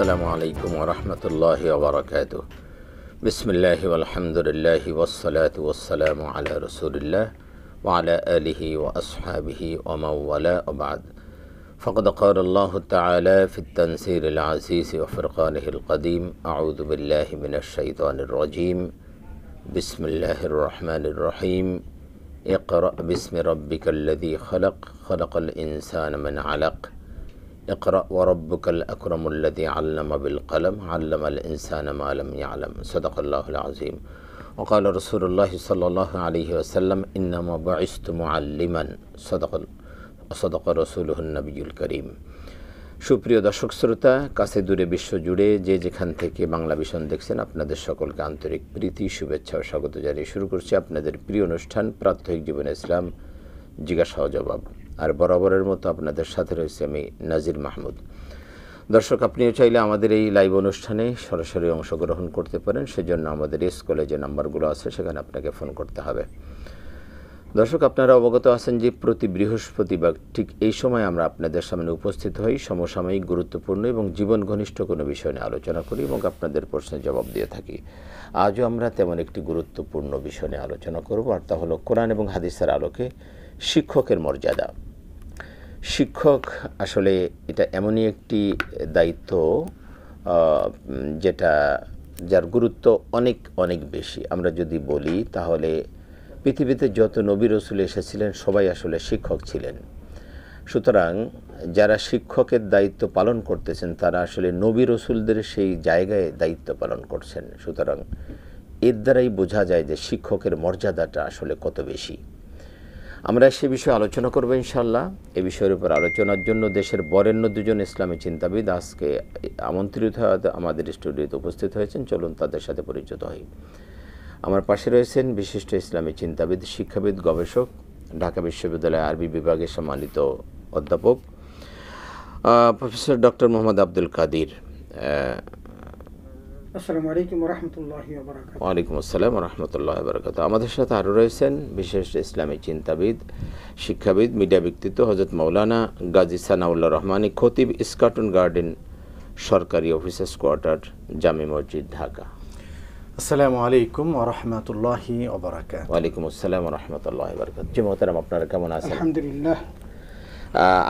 আসসালামু আলাইকুম ওয়া রাহমাতুল্লাহি ওয়া বারাকাতুহু। বিসমিল্লাহি ওয়াল হামদুলিল্লাহি ওয়াস সালাতু ওয়াস সালামু আলা রাসূলিল্লাহ ওয়া আলা আলিহি ওয়া আসহাবিহি ওয়া মান ওয়ালা ওয়া বা'দ। ফাকাদ ক্বালা আল্লাহু তাআলা ফিত তানসিরিল আজিজ ওয়া ফুরকানিহিল কাদীম। আউযু বিল্লাহি মিনাশ শাইতানির রাজীম। বিসমিল্লাহির রহমানির রহিম। ইকরা বিসমি রাব্বিকাল্লাযী খালাক, খালাকাল ইনসানা মিন আলাক। اقرأ وربك الأكرم الذي علم بالقلم علم الإنسان ما لم يعلم صدق الله العظيم وقال رسول الله صلى الله عليه وسلم إنما بعثت معلما صدق رسوله النبي الكريم। সুপ্রিয় দর্শক শ্রোতা, কাছে দূরে বিশ্ব জুড়ে যে যেখান থেকে বাংলা ভিশন দেখছেন, আপনাদের সকলকে আন্তরিক প্রীতি, শুভেচ্ছা ও স্বাগত জানিয়ে শুরু করছি আপনাদের প্রিয় অনুষ্ঠান প্রাত্যহিক জীবন ইসলাম জিজ্ঞাসা ও জবাব। আর বরাবরের মতো আপনাদের সাথে রয়েছে আমি নাজির মাহমুদ। দর্শক, আপনিও চাইলে আমাদের এই লাইভ অনুষ্ঠানে সরাসরি অংশগ্রহণ করতে পারেন। সেজন্য আমাদের স্কুলে যে নাম্বারগুলো আছে সেখানে আপনাকে ফোন করতে হবে। দর্শক, আপনারা অবগত আছেন যে প্রতি বৃহস্পতিবার ঠিক এই সময় আমরা আপনাদের সামনে উপস্থিত হই, সমসাময়িক গুরুত্বপূর্ণ এবং জীবন ঘনিষ্ঠ কোনো বিষয় নিয়ে আলোচনা করি এবং আপনাদের প্রশ্নের জবাব দিয়ে থাকি। আজও আমরা তেমন একটি গুরুত্বপূর্ণ বিষয় নিয়ে আলোচনা করব, আর তা হলো কোরআন এবং হাদিসের আলোকে শিক্ষকের মর্যাদা। শিক্ষক আসলে এটা এমনই একটি দায়িত্ব যার গুরুত্ব অনেক অনেক বেশি। আমরা যদি বলি তাহলে পৃথিবীতে যত নবী রসুল এসেছিলেন সবাই আসলে শিক্ষক ছিলেন। সুতরাং যারা শিক্ষকের দায়িত্ব পালন করতেছেন তারা আসলে নবী রসুলদের সেই জায়গায় দায়িত্ব পালন করছেন। সুতরাং এর দ্বারাই বোঝা যায় যে শিক্ষকের মর্যাদাটা আসলে কত বেশি। আমরা সে বিষয়ে আলোচনা করব ইনশাআল্লাহ। এ বিষয়ের উপর আলোচনার জন্য দেশের বরেণ্য দুজন ইসলামী চিন্তাবিদ আজকে আমন্ত্রিত হয়ে আমাদের স্টুডিওতে উপস্থিত হয়েছেন। চলুন তাদের সাথে পরিচিত হই। আমার পাশে রয়েছেন বিশিষ্ট ইসলামী চিন্তাবিদ, শিক্ষাবিদ, গবেষক, ঢাকা বিশ্ববিদ্যালয় আরবি বিভাগের সম্মানিত অধ্যাপক প্রফেসর ডক্টর মোহাম্মদ আব্দুল কাদির। আসসালামু আলাইকুম ওয়া রাহমাতুল্লাহি ওয়া বারাকাতুহু। ওয়ালাইকুম আসসালাম ওয়া রাহমাতুল্লাহি ওয়া বারাকাতুহু। আমাদের সাথে আরও রয়েছেন বিশেষ ইসলামী চিন্তাবিদ, শিক্ষাবিদ, মিডিয়া ব্যক্তিত্ব হযরত মাওলানা গাজী সানাউল্লাহ রহমানী, খতিব, স্কাটন গার্ডেন সরকারি অফিসার্স কোয়ার্টার, জামে মসজিদ, ঢাকা। আসসালামু আলাইকুম ওয়া রাহমাতুল্লাহি ওয়া বারাকাতুহু। ওয়ালাইকুম আসসালাম ওয়া রাহমাতুল্লাহি ওয়া বারাকাতুহু। জি মোহতারাম, আপনারা কেমন আছেন? আলহামদুলিল্লাহ।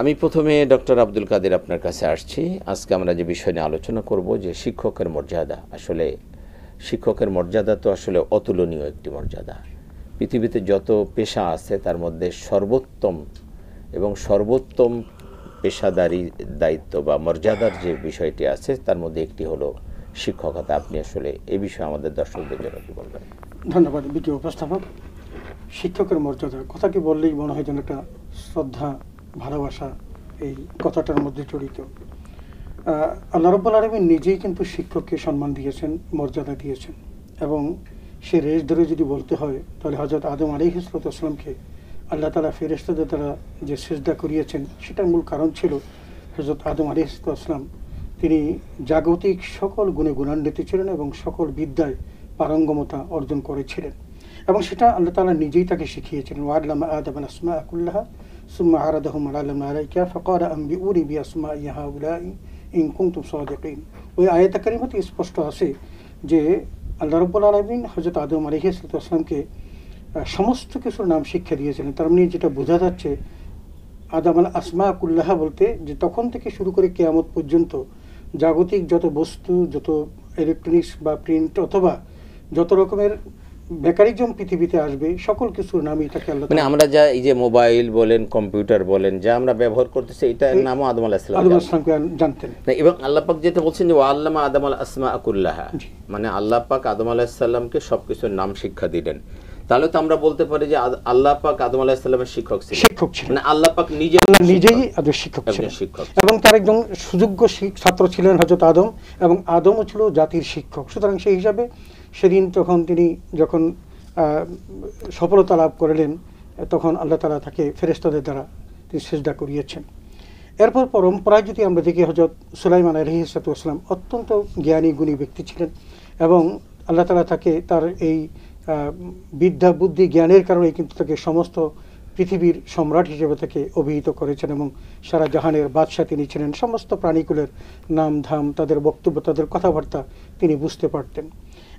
আমি প্রথমে ডক্টর আব্দুল কাদের আপনার কাছে আসছি। আজকে আমরা যে বিষয় নিয়ে আলোচনা করব যে শিক্ষকের মর্যাদা। আসলে শিক্ষকের মর্যাদা তো আসলে অতুলনীয় একটি মর্যাদা। পৃথিবীতে যত পেশা আছে তার মধ্যে সর্বোত্তম পেশাদারি দায়িত্ব বা মর্যাদার যে বিষয়টি আছে তার মধ্যে একটি হলো শিক্ষকতা। আপনি আসলে এই বিষয়ে আমাদের দর্শকদের জন্য কি বলবেন? ধন্যবাদ বিজ্ঞ উপস্থাপক। শিক্ষকের মর্যাদা কথাটি বললেই মনে হয় যেন একটা শ্রদ্ধা, ভালোবাসা এই কথাটার মধ্যে জড়িত। আল্লাহ রাব্বুল আলামিন নিজেই কিন্তু শিক্ষককে সম্মান দিয়েছেন, মর্যাদা দিয়েছেন। এবং সে রেশ ধরে যদি বলতে হয় তাহলে হযরত আদম আলাইহিস সালামকে আল্লাহ তাআলা ফেরেশতাদের দ্বারা যে সিজদা করিয়েছেন সেটার মূল কারণ ছিল হযরত আদম আলাইহিস সালাম তিনি জাগতিক সকল গুণে গুণান্বিত ছিলেন এবং সকল বিদ্যায় পারঙ্গমতা অর্জন করেছিলেন। এবং সেটা আল্লাহ তাআলা নিজেই তাকে শিখিয়েছিলেন। ওয়াল্লামা আদামাল আসমাআ কুল্লাহা সুম্মা আরাদাহুম আলাল মালাইকা ফাকালা আনবিউনি বিআসমাই হাউলাই ইন কুনতুম সাদিকিন। ওই আয়াতে কারিমাতে স্পষ্ট আছে যে আল্লাহ রাব্বুল আলামিন হযরত আদম আলাইহিস সালামকে সমস্ত কিছুর নাম শিক্ষা দিয়েছিলেন। তার মানে যেটা বোঝা যাচ্ছে আদামাল আসমা কুল্লাহা বলতে যে তখন থেকে শুরু করে কিয়ামত পর্যন্ত জাগতিক যত বস্তু, যত ইলেকট্রনিক্স বা প্রিন্ট অথবা যত রকমের মেকানিজম পৃথিবীতে আসবে সকল কিছুর নামই তাকে আল্লাহ মানে আমরা যা এই যে মোবাইল বলেন, কম্পিউটার বলেন, যা আমরা ব্যবহার করতেছি এটার নামও আদম আলাইহিস সালামকে জানতেন। এবং আল্লাহ পাক যেটা বলছেন যে ওয়াল্লামা আদামাল আসমা কুল্লাহা, মানে আল্লাহ পাক আদম আলাইহিস সালামকে সবকিছুর নাম শিক্ষা দিলেন। তাহলে তো আমরা বলতে পারি যে আল্লাহ পাক আদম আলাইহিস সালামের শিক্ষক ছিলেন। মানে আল্লাহ পাক নিজেই আদম শিক্ষক ছিলেন এবং তার একজন সুযোগ্য ছাত্র ছিলেন হযরত আদম, এবং আদমও ছিল জাতির শিক্ষক। সুতরাং সেই হিসাবে সেদিন যখন সফলতা লাভ করলেন তখন আল্লাহ তাআলা তাকে ফেরেশতাদের দ্বারা তিনি সিজদা করিয়েছেন। এরপর পরম্পরায় যদি আমরা দেখি হযরত সুলাইমান আলাইহিস সালাম অত্যন্ত জ্ঞানী গুণী ব্যক্তি ছিলেন এবং আল্লাহ তাআলা তাকে তার এই বিদ্যা, বুদ্ধি, জ্ঞানের কারণে কিন্তু তাকে সমস্ত পৃথিবীর সম্রাট হিসেবে তাকে অভিহিত করেছেন এবং সারা জাহানের বাদশাহ তিনি ছিলেন। সমস্ত প্রাণীকুলের নাম ধাম, তাদের বক্তব্য, তাদের কথাবার্তা তিনি বুঝতে পারতেন।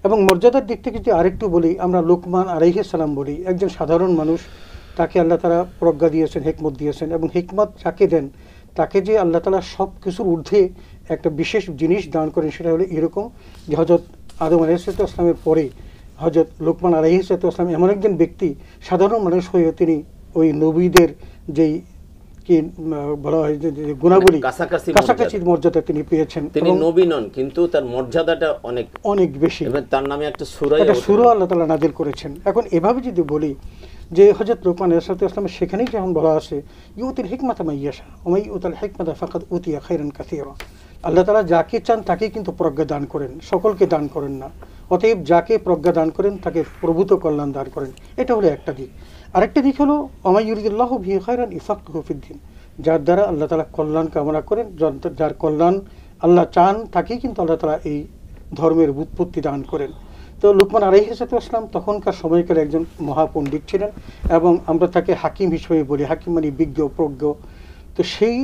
এবং মর্যাদার দিক থেকে যদি আরেকটু বলি, আমরা লোকমান আলাইহিস সালাম বলি, একজন সাধারণ মানুষ, তাকে আল্লাহ তাআলা প্রজ্ঞা দিয়েছেন, হিকমত দিয়েছেন, এবং হিকমত যাকে দেন তাকে যে আল্লাহ তাআলা সব কিছুর ঊর্ধ্বে একটা বিশেষ জিনিস দান করেন, সেটা হলো এরকম যে হযরত আদম আলাইহিস সালামের পরে হযরত লোকমান আলাইহিস সালাম এমন একজন ব্যক্তি, সাধারণ মানুষ হয়ে তিনি ওই নবীদের যেই কি বলা হয় যে গুণাবলী, কাছাকাছির মর্যাদা তিনি পেয়েছেন। তিনি নবী নন, কিন্তু তার মর্যাদাটা অনেক অনেক বেশি, এবং তার নামে একটা সূরা আল্লাহ তাআলা নাযিল করেছেন। এখন এভাবে যদি বলি যে হযরত লোকমান আলাইহিস সালামের সেখানেই যখন বলা আছে ইউতিল হিকমাতা মান ইয়াশা ওয়া মান ইউতিল হিকমাতা ফাকাদ উতিয়া খায়রান কাসীরা, আল্লাহ তাআলা যাকে চান তাকে কিন্তু প্রজ্ঞা দান করেন, সকলকে দান করেন না। অতএব যাকে প্রজ্ঞা দান করেন তাকে প্রভূত কল্যাণ দান করেন, এটা হলো একটা দিক। আরেকটা দিক হলো ওয়া মান ইউরিদুল্লাহু বিহি খায়রান ইফাক্কিহু ফিদ্দীন, যার দ্বারা আল্লাহ তাআলা কল্যাণ কামনা করেন, যার কল্যাণ আল্লাহ চান তাকেই কিন্তু আল্লাহ তাআলা এই ধর্মের উৎপত্তি দান করেন। তো লুকমান আলাইহিস সালাম তখনকার সময়কালে একজন মহাপণ্ডিত ছিলেন এবং আমরা তাকে হাকিম হিসেবে বলি, হাকিম মানে বিজ্ঞ প্রজ্ঞ। তো সেই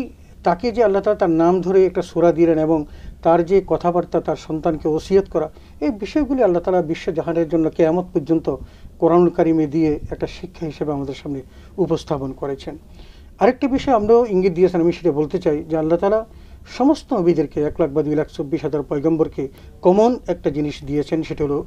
তাকে যে আল্লাহ তাআলা তার নাম ধরে একটা সূরা দিলেন এবং তার যে কথাবার্তা, তার সন্তানকে ওসিয়ত করা, এই বিষয়গুলি আল্লাহ তাআলা বিশ্বজাহানের জন্য কিয়ামত পর্যন্ত কোরআনুল কারিমে দিয়ে একটা শিক্ষা হিসেবে আমাদের সামনে উপস্থাপন করেছেন। আরেকটি বিষয় আমরাও ইঙ্গিত দিয়েছেন, আমি সেটা বলতে চাই যে আল্লাহ তাআলা সমস্ত নবীদেরকে 1 লাখ বা 2,24,000 পয়গম্বরকে কমন একটা জিনিস দিয়েছেন, সেটা হলো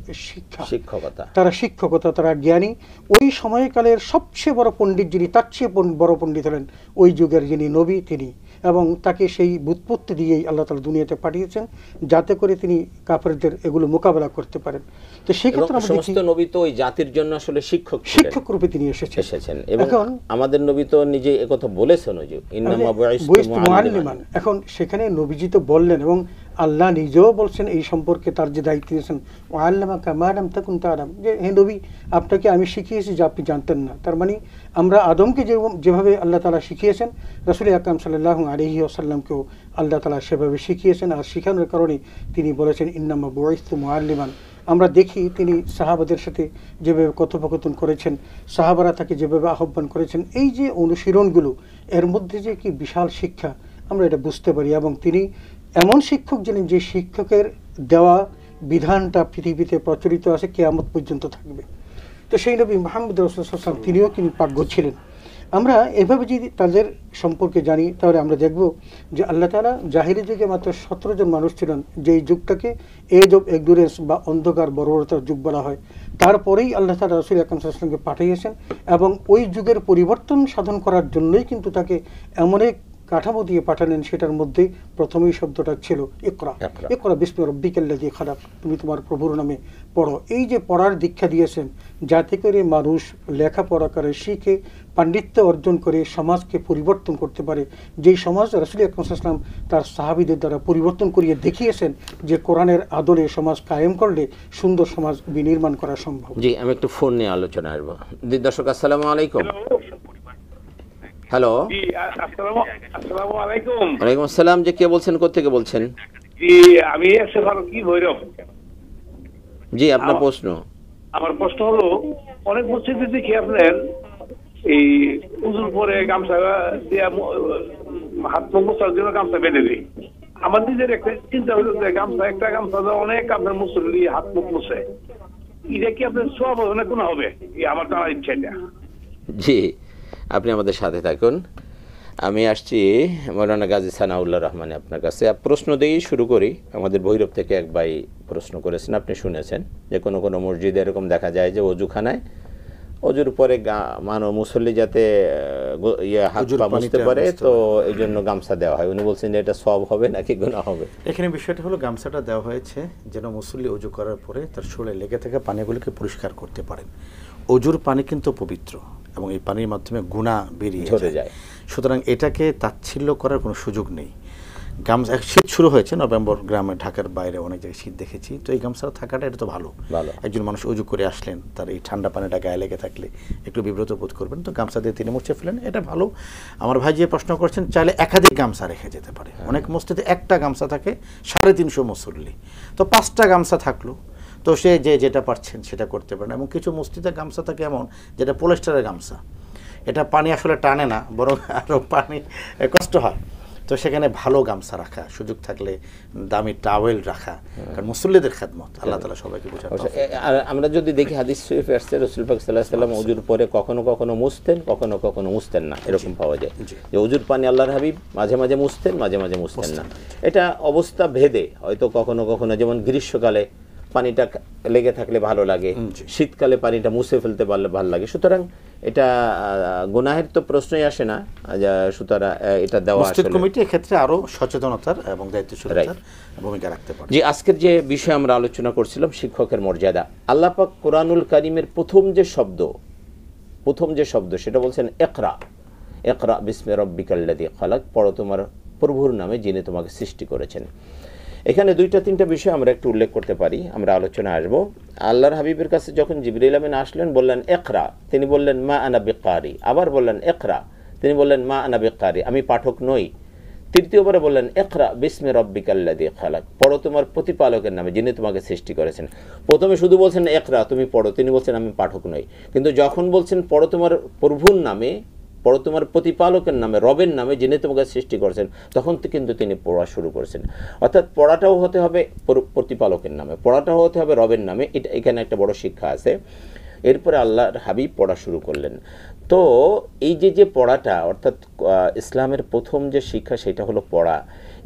শিক্ষকতা। তারা শিক্ষকতা, তারা জ্ঞানী। ওই সময়কালের সবচেয়ে বড় পণ্ডিত যিনি, তার চেয়ে বড় পণ্ডিত হলেন ওই যুগের যিনি নবী তিনি, এবং তাকে সেই বুৎপত্তি দিয়েই আল্লাহ তাআলা দুনিয়াতে পাঠিয়েছেন যাতে করে তিনি কাফেরদের এগুলো মোকাবেলা করতে পারেন। তো সেই ক্ষেত্রে আমরা সমস্ত নবী তো ওই জাতির জন্য আসলে শিক্ষক রূপে তিনি এসেছেন। এবং আমাদের নবী তো নিজে একথা বলেছেন যে ইন্নামা বুইস্তু মুআল্লিমান। এখন সেখানে নবীজি তো বললেন এবং আল্লাহ নিজেও বলছেন এই সম্পর্কে, তার যে দায়িত্ব দিয়েছেন ওয়া আল্লামাকা মা লাম তাকুন তা'লাম, যে হে নবী আপনাকে আমি শিখিয়েছি যা আপনি জানতেন না। তার মানে আমরা আদমকে যেভাবে আল্লাহ তাআলা শিখিয়েছেন, রাসূল আকরাম সাল্লাল্লাহু আলাইহি ওয়াসাল্লামকেও আল্লাহ তাআলা সেভাবে শিখিয়েছেন। আর শিখানোর কারণে তিনি বলেছেন ইন্নামা বুইস্তু মুআল্লিমান। আমরা দেখি তিনি সাহাবাদের সাথে যেভাবে কথোপকথন করেছেন, সাহাবারা তাকে যেভাবে আহ্বান করেছেন, এই যে অনুশীলনগুলো, এর মধ্যে যে কি বিশাল শিক্ষা আমরা এটা বুঝতে পারি। এবং তিনি এমন শিক্ষক যিনি, যে শিক্ষকের দেওয়া বিধানটা পৃথিবীতে প্রচলিত আছে, কিয়ামত পর্যন্ত থাকবে। তো সেই নবী মুহাম্মদ রাসূলুল্লাহ সাল্লাল্লাহু আলাইহি ওয়াসাল্লাম তিনিও কিন্তু পাগ্য ছিলেন। আমরা এভাবে যদি তাদের সম্পর্কে জানি তাহলে আমরা দেখব যে আল্লাহ তাআলা জাহিলি যুগে মাত্র 17 জন মানুষ ছিলেন, যেই যুগটাকে এজ অফ ইগনোরেন্স বা অন্ধকার বর্বরতার যুগ বলা হয়। তারপরেই আল্লাহ তাআলা রাসূল আকরাম সাল্লাল্লাহু আলাইহি ওয়াসাল্লামকে পাঠিয়েছেন এবং ওই যুগের পরিবর্তন সাধন করার জন্যই কিন্তু তাকে এমন এক কাঠামো দিয়ে পাঠালেন, সেটার মধ্যে প্রথমেই শব্দটা ছিল ইকরা। ইকরা বিসমি রাব্বিকাল্লাযী খালাক, তুমি তোমার প্রভুর নামে পড়ো। এই যে পড়ার দীক্ষা দিয়েছেন, যাতে করে মানুষ লেখাপড়া করে, শিখে, পাণ্ডিত্য অর্জন করে সমাজকে পরিবর্তন করতে পারে। যেই সমাজ রাসূল আকরাম সাল্লাল্লাহু আলাইহি ওয়াসাল্লাম তার সাহাবীদের দ্বারা পরিবর্তন করিয়ে দেখিয়েছেন যে কোরআনের আদলে সমাজ কায়েম করলে সুন্দর সমাজ বিনির্মাণ করা সম্ভব। জি, আমি একটু ফোন নিয়ে আলোচনা আসব। দর্শক আসসালামু আলাইকুম। হ্যালো, আসসালামু আলাইকুম। ওয়ালাইকুম আসসালাম। যে কে বলছেন, কোথা থেকে বলছেন? জি, আমি কি ভৈরব। জি, আপনার প্রশ্ন। আমার প্রশ্ন হলো, অনেক মসজিদে দেখি আপনার এই উজুর পরে গামছা দিয়ে হাত মুখ মোছার জন্য গামছা বেঁধে দিই। আমার নিজের একটা চিন্তা হলো যে একটা গামছা অনেক আপনার মুসল্লি হাত মুখ মুছে, এটা কি আপনার সওয়াব হবে না গুনাহ হবে? আমার জানার ইচ্ছা এটা। জি, আপনি আমাদের সাথে থাকুন। আমি আসছি মৌলানা গাজী সানাউল্লাহ রহমান আপনার কাছে। প্রশ্ন দিয়েই শুরু করি। আমাদের ভৈরব থেকে এক ভাই প্রশ্ন করেছেন, আপনি শুনেছেন যে কোনো কোনো মসজিদে এরকম দেখা যায় যে অজুখানায় অজুর পরে মুসল্লি যাতে হাত পা মুছতে পারে, তো এই জন্য গামছা দেওয়া হয়। উনি বলছেন যে এটা সওয়াব হবে নাকি গুনাহ হবে? এখানে বিষয়টা হলো, গামছাটা দেওয়া হয়েছে যেন মুসল্লি অজু করার পরে তার শরীরে লেগে থাকা পানিগুলোকে পরিষ্কার করতে পারেন। অজুর পানি কিন্তু পবিত্র এবং এই পানির মাধ্যমে গুনাহ বেরিয়ে ঝরে যায়। সুতরাং এটাকে তাচ্ছিল্য করার কোনো সুযোগ নেই। গামছা, শীত শুরু হয়েছে নভেম্বর, গ্রামে ঢাকার বাইরে অনেক জায়গায় শীত দেখেছি, তো এই গামছা থাকাটা এটা তো ভালো। একজন মানুষ অজু করে আসলেন, তার এই ঠান্ডা পানিটা গায়ে লেগে থাকলে একটু বিব্রত বোধ করবেন, তো গামছা দিয়ে তিনি মুছে ফেলেন, এটা ভালো। আমার ভাই যে প্রশ্ন করছেন, চাইলে একাধিক গামছা রেখে যেতে পারে। অনেক মসজিদে একটা গামছা থাকে 350 মুসল্লি, তো 5টা গামছা থাকলো, তো সে যেটা পারছেন সেটা করতে পারেন। এবং কিছু মসজিদে গামছা থাকে এমন যেটা পলিস্টারের গামছা, এটা পানি আসলে টানে না, বরং আরও পানি কষ্ট হয়। তো সেখানে ভালো গামছা রাখা, সুযোগ থাকলে দামি টাওয়েল রাখা, কারণ মুসল্লিদের খেদমত আল্লাহ তাআলা সবাইকে বোঝাতে। আর আমরা যদি দেখি হাদিস শরীফে আসছে রাসূল পাক সাল্লাল্লাহু আলাইহি ওয়াসাল্লাম ওযুর পরে কখনো কখনো মুছতেন, কখনো কখনো মুছতেন না, এরকম পাওয়া যায় যে ওযুর পানি আল্লাহর হাবিব মাঝে মাঝে মুছতেন, মাঝে মাঝে মুছতেন না। এটা অবস্থা ভেদে, হয়তো কখনো কখনো, যেমন গ্রীষ্মকালে পানিটা লেগে থাকলে ভালো লাগে, শীতকালে পানিটা মুছে ফেলতে পারলে ভালো লাগে। সুতরাং এটা গুনাহের তো প্রশ্নই আসে না, সুতরাং এটা দেওয়া মসজিদ কমিটি এক্ষেত্রে আরো সচেতনতার এবং দায়িত্বশীলতার ভূমিকা রাখতে পারে। যে আজকের যে বিষয় আমরা আলোচনা করছিলাম, শিক্ষকের মর্যাদা। আল্লাহ পাক কোরআনুল কারীমের প্রথম যে শব্দ সেটা বলছেন ইকরা, ইকরা বিসমি রাব্বিকাল্লাযী খালাক, পড়ো তোমার প্রভুর নামে যিনি তোমাকে সৃষ্টি করেছেন। এখানে দুইটা তিনটা বিষয় আমরা একটু উল্লেখ করতে পারি, আমরা আলোচনা আসবো। আল্লাহর হাবিবের কাছে যখন জিবরিল আমিন আসলেন, বললেন ইকরা, তিনি বললেন মা আনা বিকারি। আবার বললেন ইকরা, তিনি বললেন মা আনা বিকারি, আমি পাঠক নই। তৃতীয়বারে বললেন ইকরা বিসমি রাব্বিকাল্লাযী খালাক, পড়ো তোমার প্রতিপালকের নামে যিনি তোমাকে সৃষ্টি করেছেন। প্রথমে শুধু বলছেন ইকরা, তুমি পড়ো, তিনি বলছেন আমি পাঠক নই। কিন্তু যখন বলছেন পড়ো তোমার প্রভুর নামে, পড়ো তোমার প্রতিপালকের নামে, রবের নামে যিনি তোমাকে সৃষ্টি করেছেন, তখন তো কিন্তু তিনি পড়া শুরু করেছেন। অর্থাৎ পড়াটাও হতে হবে প্রতিপালকের নামে, পড়াটাও হতে হবে রবের নামে। এটা এখানে একটা বড় শিক্ষা আছে। এরপরে আল্লাহর হাবিব পড়া শুরু করলেন। তো এই যে পড়াটা, অর্থাৎ ইসলামের প্রথম যে শিক্ষা সেটা হলো পড়া।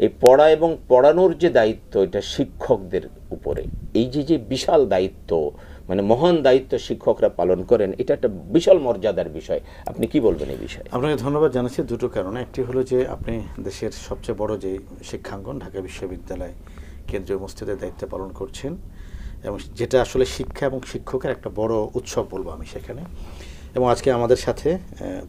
এই পড়া এবং পড়ানোর যে দায়িত্ব, এটা শিক্ষকদের উপরে। এই যে বিশাল দায়িত্ব, মানে মহান দায়িত্ব শিক্ষকরা পালন করেন, এটা একটা বিশাল মর্যাদার বিষয়। আপনি কি বলবেন এই বিষয়ে? আপনাকে ধন্যবাদ জানাচ্ছি দুটো কারণে। একটি হলো যে আপনি দেশের সবচেয়ে বড় যে শিক্ষাঙ্গন ঢাকা বিশ্ববিদ্যালয় কেন্দ্রীয় মসজিদের দায়িত্ব পালন করছেন, এবং যেটা আসলে শিক্ষা এবং শিক্ষকের একটা বড় উৎসব বলবো আমি সেখানে। এবং আজকে আমাদের সাথে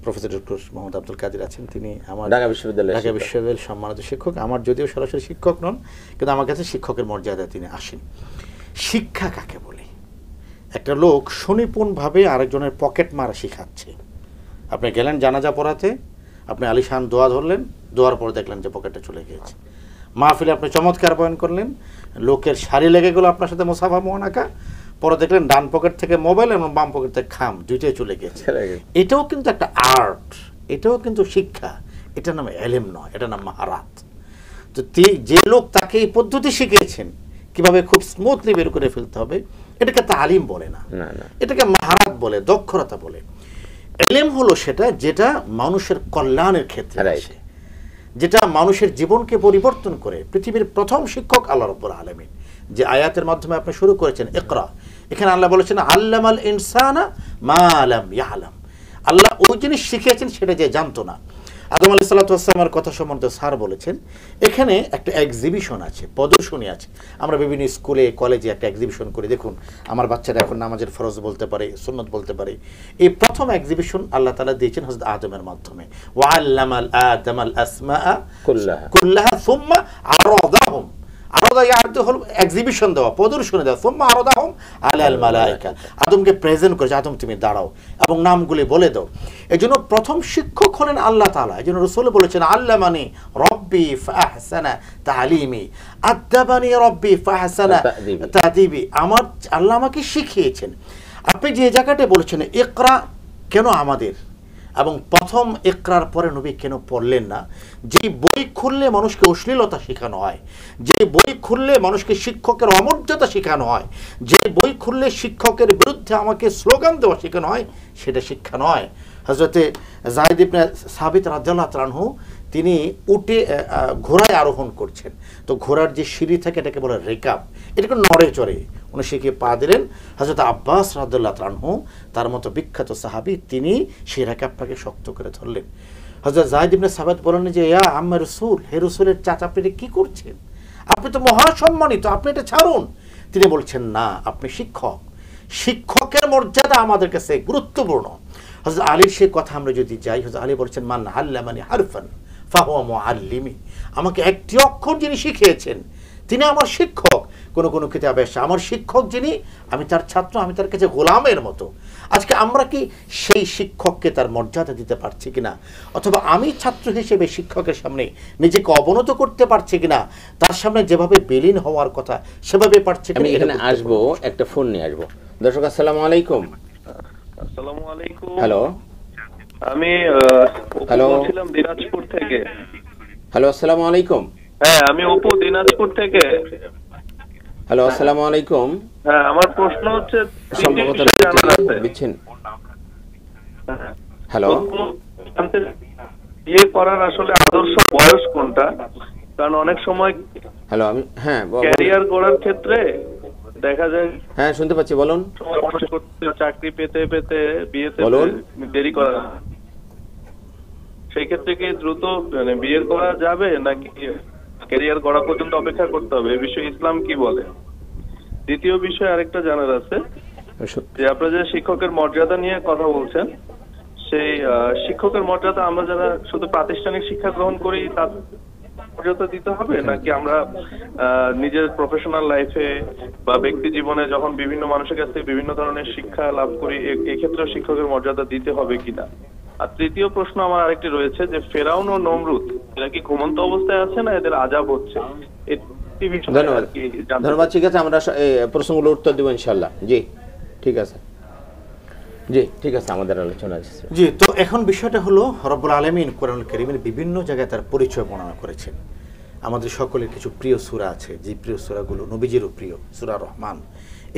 প্রফেসর ডক্টর মোহাম্মদ আব্দুল কাদের আছেন, তিনি আমার ঢাকা বিশ্ববিদ্যালয়ের সম্মানিত শিক্ষক। আমার যদিও সরাসরি শিক্ষক নন, কিন্তু আমার কাছে শিক্ষকের মর্যাদায় তিনি আসেন। শিক্ষা কাকে বলে? একটা লোক সুনিপুণভাবে আরেকজনের পকেট মারা শিখাচ্ছে। আপনি গেলেন জানাজা পড়াতে, আপনি আলিশান দোয়া ধরলেন, দোয়ার পরে দেখলেন যে পকেটটা চলে গিয়েছে। মাহফিলে আপনি চমৎকার বয়ান করলেন, লোকের শাড়ি লেগে গেল আপনার সাথে মুসাফা মোয়ানাকা, পরে দেখলেন ডান পকেট থেকে মোবাইল এবং বাম পকেট থেকে খাম, দুইটাই চলে গেছে। এটাও কিন্তু একটা আর্ট, এটাও কিন্তু শিক্ষা। এটার নাম এলেম নয়, এটার নাম মাহারাত। তো যে লোক তাকে এই পদ্ধতি শিখিয়েছেন কিভাবে খুব স্মুথলি বের করে ফেলতে হবে, এটাকে তালিম বলে না, এটাকে মাহারাত বলে, দক্ষতা বলে। এলেম হলো সেটা যেটা মানুষের কল্যাণের ক্ষেত্রে আসে, যেটা মানুষের জীবনকে পরিবর্তন করে। পৃথিবীর প্রথম শিক্ষক আল্লাহ রাব্বুল আলামিন, যে আয়াতের মাধ্যমে আপনি শুরু করেছেন ইকরা, এখানে আল্লাহ বলেছেন আল্লামাল ইনসানা মা লাম ইয়ালাম। আল্লাহ ওই জিনিস শিখিয়েছেন সেটা যে জানতো না। আদম আলাইহিস সালাতু ওয়াস সালামের কথা সম্বন্ধে স্যার বলেছেন, এখানে একটা এক্সিবিশন আছে, প্রদর্শনী আছে। আমরা বিভিন্ন স্কুলে কলেজে একটা এক্সিবিশন করি। দেখুন, আমার বাচ্চারা এখন নামাজের ফরজ বলতে পারে, সুন্নত বলতে পারে। এই প্রথম এক্সিবিশন আল্লাহ তাআলা দিয়েছেন হযরত আদমের মাধ্যমে। ওয়া আল্লামাল আদামাল আসমাআ কুল্লাহা সুম্মা আরাদাহুম। আলাদা ইয়ারতে হল এক্সিবিশন দেওয়া, প্রদর্শনী দেওয়া। সুম্মা আরাদাহুম আলাল মালায়েকা, আদমকে প্রেজেন্ট করেছে, আদম তুমি দাঁড়াও এবং নামগুলি বলে দাও। এজন্য প্রথম শিক্ষক হলেন আল্লাহ তাআলা। এজন্য রাসূল বলেছেন আল্লামানি রব্বি ফাহসানা তালিমি, আদাবানি রব্বি ফাহসানা তাদিবি। আমার আল্লাহ আমাকে শিখিয়েছেন। আপনি যে জায়গাটা বলেছেন ইকরা, কেন আমাদের, এবং প্রথম ইকরার পরে নবী কেন পড়লেন না? যে বই খুললে মানুষকে অশ্লীলতা শেখানো হয়, যে বই খুললে মানুষকে শিক্ষকের অমর্যাদা শেখানো হয়, যে বই খুললে শিক্ষকের বিরুদ্ধে আমাকে স্লোগান দেওয়া শেখানো হয়, সেটা শিক্ষা নয়। হযরতে যায়েদ ইবনে সাবিত রাদিয়াল্লাহু তাআলা আনহু, তিনি উটে ঘোড়ায় আরোহণ করছেন। তো ঘোড়ার যে সিঁড়ি থাকে এটাকে বলে রেকাব, এটাকে নড়ে চড়ে উনি শিখিয়ে পা দিলেন। হযরত আব্বাস রাদিয়াল্লাহু তাআলা আনহু, তার মতো বিখ্যাত সাহাবী, তিনি সেই রেকাবটাকে শক্ত করে ধরলেন। হযরত যায়েদ ইবনে সাবিত বলেন যে ইয়া আম্মা রাসূল, হে রাসূলের চাচা, আপনি এটা কি করছেন? আপনি তো মহাসম্মানিত, আপনি এটা ছাড়ুন। তিনি বলছেন না, আপনি শিক্ষক, শিক্ষকের মর্যাদা আমাদের কাছে গুরুত্বপূর্ণ। হযরত আলীর সেই কথা আমরা যদি যাই, হযরত আলী বলছেন মান আল্লামানি হারফান ফাহুয়া মুআল্লিমি, আমাকে একটি অক্ষর যিনি শিখিয়েছেন তিনি আমার শিক্ষক। কোনো কোনো কিতাবে আসে আমার শিক্ষক যিনি, আমি তার ছাত্র, আমি তার কাছে গোলামের মতো। আজকে আমরা কি সেই শিক্ষককে তার মর্যাদা দিতে পারছি কিনা, অথবা আমি ছাত্র হিসেবে শিক্ষকের সামনে নিজেকে অবনত করতে পারছি কিনা, তার সামনে যেভাবে বিলীন হওয়ার কথা সেভাবে পারছি কিনা। এখানে আসবো, একটা ফোন নিয়ে আসবো। দর্শক আসসালামু আলাইকুম। আসসালামু আলাইকুম। হ্যালো, আমি হ্যালো। বলছিলাম দিনাজপুর থেকে। হ্যালো, আসসালামু আলাইকুম। হ্যাঁ, আমি অপু দিনাজপুর থেকে। হ্যালো, আসসালামু আলাইকুম। হ্যাঁ, আমার প্রশ্ন হচ্ছে সম্ভবত বিচ্ছিন্ন। হ্যালো, বিয়ে করার আসলে আদর্শ বয়স কোনটা? কারণ অনেক সময় হ্যালো, আমি হ্যাঁ ক্যারিয়ার গড়ার ক্ষেত্রে দেখা যায় হ্যাঁ শুনতে পাচ্ছি, বলুন। চাকরি পেতে পেতে বিয়েতে বলুন। দেরি করা, সেই ক্ষেত্রে কি দ্রুত মানে বিয়ে করা যাবে নাকি ক্যারিয়ার গড়া পর্যন্ত অপেক্ষা করতে হবে? এই বিষয়ে ইসলাম কি বলে? দ্বিতীয় বিষয় আরেকটা জানার আছে যে আপনারা যে শিক্ষকের মর্যাদা নিয়ে কথা বলছেন, সেই শিক্ষকের মর্যাদা আমরা যারা শুধু প্রাতিষ্ঠানিক শিক্ষা গ্রহণ করি তার মর্যাদা দিতে হবে, নাকি আমরা নিজের প্রফেশনাল লাইফে বা ব্যক্তি জীবনে যখন বিভিন্ন মানুষের কাছ থেকে বিভিন্ন ধরনের শিক্ষা লাভ করি এই ক্ষেত্রে শিক্ষকের মর্যাদা দিতে হবে কিনা? আর তৃতীয় প্রশ্ন আমার আরেকটি রয়েছে যে ফেরাউন ও নমরুদ এরা কি ঘুমন্ত অবস্থায় আছে না এদের আযাব হচ্ছে? ধন্যবাদ, ধন্যবাদ। ঠিক আছে, আমরা প্রশ্নগুলো উত্তর দেবো ইনশাল্লাহ। জি ঠিক আছে, জি ঠিক আছে, আমাদের আলোচনা। জি, তো এখন বিষয়টা হলো রব্বুল আলামিন কোরআন কারীমের বিভিন্ন জায়গায় তার পরিচয় বর্ণনা করেছেন। আমাদের সকলের কিছু প্রিয় সূরা আছে, যে প্রিয় সূরাগুলো নবীজিরও প্রিয়, সূরা রহমান।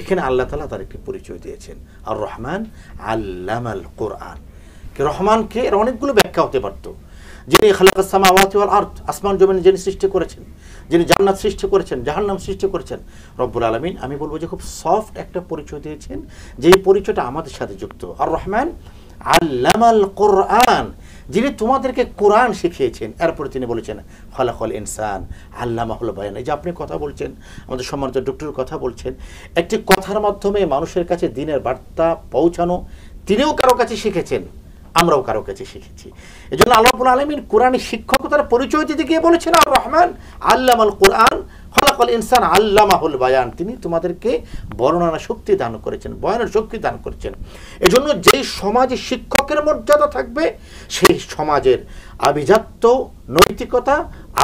এখানে আল্লাহ তাআলা তার একটি পরিচয় দিয়েছেন, আর রহমান আল্লামাল কোরআন। রহমানকে এর অনেকগুলো ব্যাখ্যা হতে পারত। যিনি খালাকাস সামাওয়াতি ওয়াল আরদ, আসমান জমিন যিনি সৃষ্টি করেছেন, যিনি জান্নাত সৃষ্টি করেছেন, জাহান্নাম সৃষ্টি করেছেন, রব্বুল আলামিন আমি বলবো যে খুব সফট একটা পরিচয় দিয়েছেন, যেই পরিচয়টা আমাদের সাথে যুক্ত। আর রহমান আল্লামাল কোরআন, যিনি তোমাদেরকে কোরআন শিখিয়েছেন। এরপরে তিনি বলেছেন খালাকাল ইনসান আল্লামাহুল বায়ান। এই যে আপনি কথা বলছেন, আমাদের সম্মানিত ডক্টর কথা বলছেন, একটি কথার মাধ্যমে মানুষের কাছে দ্বীনের বার্তা পৌঁছানো তিনিও কারো কাছে শিখেছেন, আমরাও কারো কাছে শিখেছি। এই জন্য আল্লাহ রাব্বুল আলামিন কোরআনের শিক্ষকতার পরিচয় দিতে গিয়ে বলেছেন আর রহমান আল্লামাল কোরআন খালাকাল ইনসান আল্লামাহুল বায়ান, তিনি তোমাদেরকে বর্ণনা শক্তি দান করেছেন, বয়ানের শক্তি দান করেছেন। এজন্য যেই সমাজে শিক্ষকের মর্যাদা থাকবে সেই সমাজের আভিজাত্য, নৈতিকতা,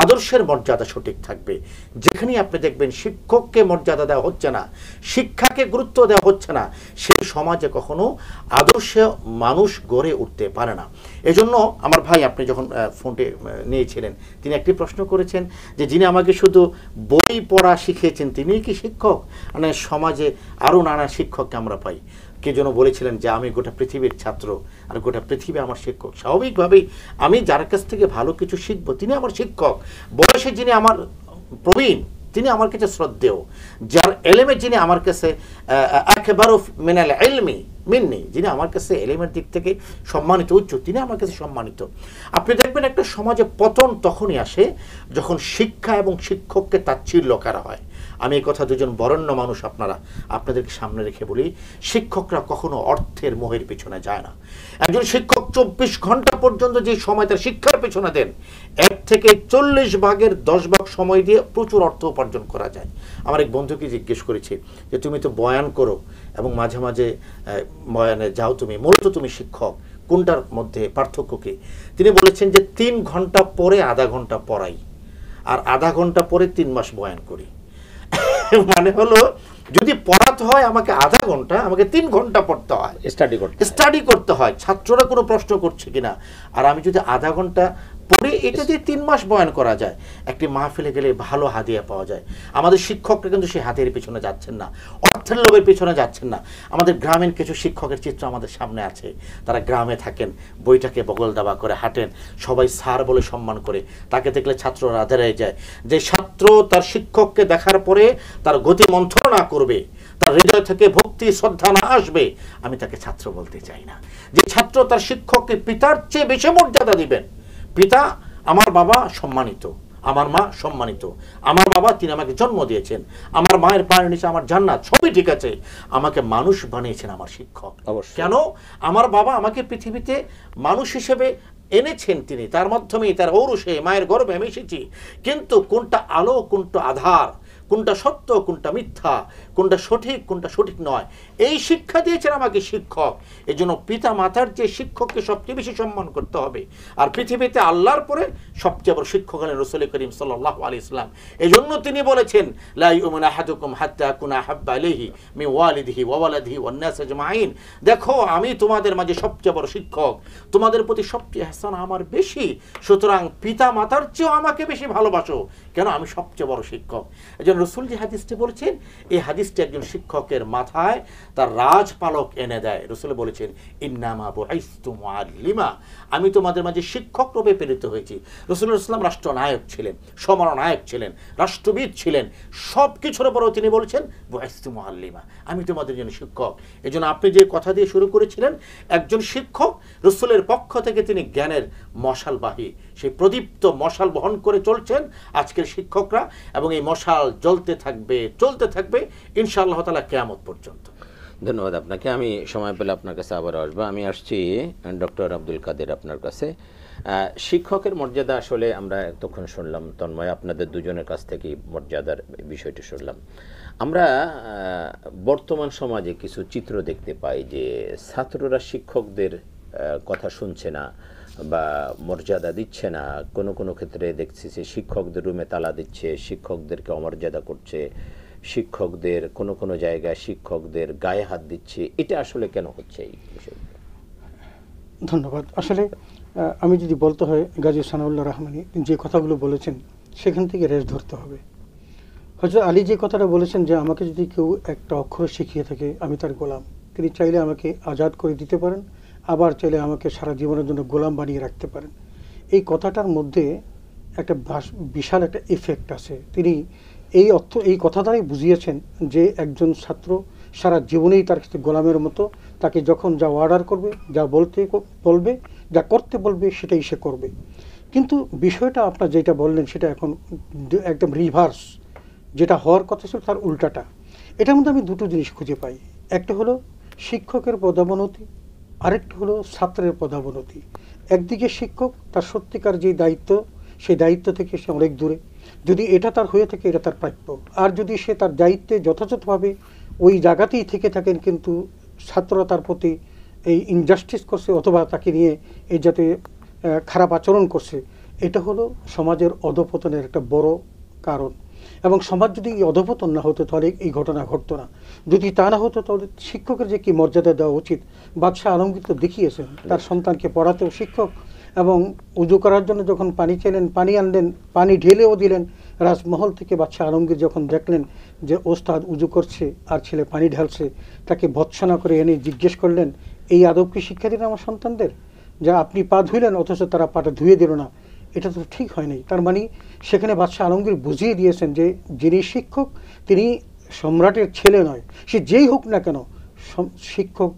আদর্শের মর্যাদা সঠিক থাকবে। যেখানেই আপনি দেখবেন শিক্ষককে মর্যাদা দেওয়া হচ্ছে না, শিক্ষাকে গুরুত্ব দেওয়া হচ্ছে না, সেই সমাজে কখনো আদর্শ মানুষ গড়ে উঠতে পারে না। এজন্য আমার ভাই আপনি যখন ফোনটি নিয়েছিলেন তিনি একটি প্রশ্ন করেছেন যে যিনি আমাকে শুধু বই পড়া শিখিয়েছেন তিনি কি শিক্ষক? মানে সমাজে আরও নানা শিক্ষককে আমরা পাই। কে যেন বলেছিলেন যে আমি গোটা পৃথিবীর ছাত্র আর গোটা পৃথিবী আমার শিক্ষক। স্বাভাবিকভাবেই আমি যার কাছ থেকে ভালো কিছু শিখবো তিনি আমার শিক্ষক। বয়সে যিনি আমার প্রবীণ তিনি আমার কাছে শ্রদ্ধেয়, যার এলেমে যিনি আমার কাছে আকবারু মিনাল ইলমি মিন্নি, যিনি আমার কাছে এলেমের দিক থেকে সম্মানিত উচ্চ তিনি আমার কাছে সম্মানিত। আপনি দেখবেন একটা সমাজে পতন তখনই আসে যখন শিক্ষা এবং শিক্ষককে তাচ্ছিল্য করা হয়। আমি এই কথা দুজন বরেণ্য মানুষ আপনাদেরকে সামনে রেখে বলি, শিক্ষকরা কখনো অর্থের মোহের পেছনে যায় না। একজন শিক্ষক 24 ঘন্টা পর্যন্ত যে সময় তার শিক্ষার পেছনে দেন এর থেকে 40 ভাগের 10 ভাগ সময় দিয়ে প্রচুর অর্থ উপার্জন করা যায়। আমার এক বন্ধুকে জিজ্ঞেস করেছি যে তুমি তো বয়ান করো এবং মাঝে মাঝে বয়ানে যাও, তুমি মূলত তুমি শিক্ষক, কোনটার মধ্যে পার্থক্য কি? তিনি বলেছেন যে 3 ঘন্টা পরে আধা ঘন্টা পড়াই আর আধা ঘন্টা পরে 3 মাস বয়ান করি। মানে হলো যদি পড়াতে হয় আমাকে আধা ঘন্টা, আমাকে 3 ঘন্টা পড়তে হয়, স্টাডি করতে হয় ছাত্ররা কোনো প্রশ্ন করছে কিনা। আর আমি যদি আধা ঘন্টা পড়ে এটা দিয়ে 3 মাস বয়ান করা যায়, একটি মাহফিলে গেলে ভালো হাদিয়া পাওয়া যায়। আমাদের শিক্ষকরা কিন্তু সেই হাতের পেছনে যাচ্ছেন না, অর্থের লোভের পেছনে যাচ্ছেন না। আমাদের গ্রামীণ কিছু শিক্ষকের চিত্র আমাদের সামনে আছে, তারা গ্রামে থাকেন, বইটাকে বগল দাবা করে হাঁটেন, সবাই স্যার বলে সম্মান করে, তাকে দেখলে ছাত্ররা আদরায় যায়। যে ছাত্র তার শিক্ষককে দেখার পরে তার গতি মন্থনা করবে, তার হৃদয় থেকে ভক্তি শ্রদ্ধা না আসবে, আমি তাকে ছাত্র বলতে চাই না। যে ছাত্র তার শিক্ষককে পিতার চেয়ে বেশি মর্যাদা দিবেন, পিতা আমার বাবা সম্মানিত, আমার মা সম্মানিত, আমার বাবা তিনি আমাকে জন্ম দিয়েছেন, আমার মায়ের পায়ের নিচে আমার জান্নাত, সবই ঠিক আছে, আমাকে মানুষ বানিয়েছেন আমার শিক্ষক। কেন? আমার বাবা আমাকে পৃথিবীতে মানুষ হিসেবে এনেছেন, তিনি তার মাধ্যমেই তার ঔরসে মায়ের গর্ভে আমি এসেছি। কিন্তু কোনটা আলো কোনটা আধার, কোনটা সত্য কোনটা মিথ্যা, কোনটা সঠিক কোনটা সঠিক নয়, এই শিক্ষা দিয়েছেন আমাকে শিক্ষক। এই জন্য পিতা মাতার যে শিক্ষককে সবচেয়ে বেশি সম্মান করতে হবে। আর পৃথিবীতে আল্লাহর পরে সবচেয়ে বড় শিক্ষক হলেন রাসূল করিম সাল্লাল্লাহু আলাইহি ওয়াসাল্লাম। এই জন্য তিনি বলেছেন, লা ইউমিনু আহাদুকুম হাত্তা আকুনা আহাব্বা আলাইহি মিন ওয়ালিদিহি ওয়া ওয়ালাদিহি ওয়ান নাস আজমাইন। দেখো আমি তোমাদের মাঝে সবচেয়ে বড় শিক্ষক, তোমাদের প্রতি সবচেয়ে ইহসান আমার বেশি, সুতরাং পিতা মাতার চেয়েও আমাকে বেশি ভালোবাসো, কেন আমি সবচেয়ে বড় শিক্ষক। এই জন্য রাসূল যে হাদিসটি বলেছেন, এই হাদিসটি একজন শিক্ষকের মাথায় তার রাজপালক এনে দেয়। রাসূল বলেছেন, ইন্নামা বুইসতু মুআল্লিমা, আমি তোমাদের মাঝে শিক্ষক রূপে প্রেরিত হয়েছি। রাসূলুল্লাহ সাল্লাল্লাহু আলাইহি ওয়াসাল্লাম রাষ্ট্রনায়ক ছিলেন, সমরনায়ক ছিলেন, রাষ্ট্রবিদ ছিলেন, সব কিছুর উপরেও তিনি বলেছেন বুইসতু মুআল্লিমা, আমি তোমাদের জন্য শিক্ষক। এই জন্য আপনি যে কথা দিয়ে শুরু করেছিলেন, একজন শিক্ষক রাসূলের পক্ষ থেকে তিনি জ্ঞানের মশালবাহী, সেই প্রদীপ্ত মশাল বহন করে চলছেন আজকের শিক্ষকরা, এবং এই মশাল জ্বলতে থাকবে চলতে থাকবে ইনশাআল্লাহ তাআলা কিয়ামত পর্যন্ত। ধন্যবাদ আপনাকে। আমি সময় পেলে আপনার কাছে আবার আসবো। আমি আসছি ডক্টর আব্দুল কাদের আপনার কাছে। শিক্ষকের মর্যাদা আসলে আমরা এতক্ষণ শুনলাম তন্ময়, আপনাদের দুজনের কাছ থেকে মর্যাদার বিষয়টি শুনলাম। আমরা বর্তমান সমাজে কিছু চিত্র দেখতে পাই যে ছাত্ররা শিক্ষকদের কথা শুনছে না বা মর্যাদা দিচ্ছে না। কোনো কোনো ক্ষেত্রে দেখছি যে শিক্ষকদের রুমে তালা দিচ্ছে, শিক্ষকদেরকে অমর্যাদা করছে, শিক্ষকদের কোনো কোনো জায়গায় শিক্ষকদের গায়ে হাত দিচ্ছে। এটা আসলে কেন হচ্ছে এই বিষয়? ধন্যবাদ। আসলে আমি যদি বলতে হয়, গাজী সানাউল্লাহ রহমানী যে কথাগুলো বলেছেন সেখান থেকে রেশ ধরতে হবে। হযরত আলী যে কথাটা বলেছেন যে আমাকে যদি কেউ একটা অক্ষর শিখিয়ে থাকে আমি তার গোলাম, তিনি চাইলে আমাকে আজাদ করে দিতে পারেন, আবার চাইলে আমাকে সারা জীবনের জন্য গোলাম বানিয়ে রাখতে পারেন। এই কথাটার মধ্যে একটা বিশাল একটা ইফেক্ট আছে। তিনি এই কথা দ্বারাই বুঝিয়েছেন যে একজন ছাত্র সারা জীবনেই তার কাছে গোলামের মতো, তাকে যখন যা অর্ডার করবে, যা বলবে, যা করতে বলবে সেটাই সে করবে। কিন্তু বিষয়টা আপনার যেটা বললেন সেটা এখন একদম রিভার্স, যেটা হওয়ার কথা ছিল তার উল্টাটা। এটার মধ্যে আমি দুটো জিনিস খুঁজে পাই। একটা হলো শিক্ষকের পদোন্নতি, আরেকটা হলো ছাত্রের পদোন্নতি। একদিকে শিক্ষক তার সত্যিকার যে দায়িত্ব, সেই দায়িত্ব থেকে সে অনেক দূরে, যদি এটা তার হয়ে থাকে এটা তার প্রাপ্য। আর যদি সে তার দায়িত্বে যথাযথভাবে ওই জায়গাতেই থেকে থাকেন কিন্তু ছাত্ররা তার প্রতি এই ইনজাস্টিস করছে অথবা তাকে নিয়ে এই যাতে খারাপ আচরণ করছে, এটা হলো সমাজের অধঃপতনের একটা বড় কারণ। এবং সমাজ যদি এই অধঃপতন না হতো তাহলে এই ঘটনা ঘটতো না। যদি তা না হতো তাহলে শিক্ষকের যে কি মর্যাদা দেওয়া উচিত, বাদশাহ আলমগীর তো দেখিয়েছেন তার সন্তানকে পড়াতেও শিক্ষক, এবং উজু করার জন্য যখন পানি চাইলেন পানি আনলেন, পানি ঢেলেও দিলেন। রাজমহল থেকে বাদশাহ আলমগীর যখন দেখলেন যে ওস্তাদ উজু করছে আর ছেলে পানি ঢালছে, তাকে ভৎসনা করে এনে জিজ্ঞেস করলেন, এই আদবকে শিক্ষা দিলেন আমার সন্তানদের, যা আপনি পা ধুইলেন অথচ তারা পাটা ধুয়ে দিল না, এটা তো ঠিক হয় নাই। তার মানে সেখানে বাদশাহ আলমগীর বুঝিয়ে দিয়েছেন যে যিনি শিক্ষক তিনি সম্রাটের ছেলে নয়, সে যেই হোক না কেন শিক্ষক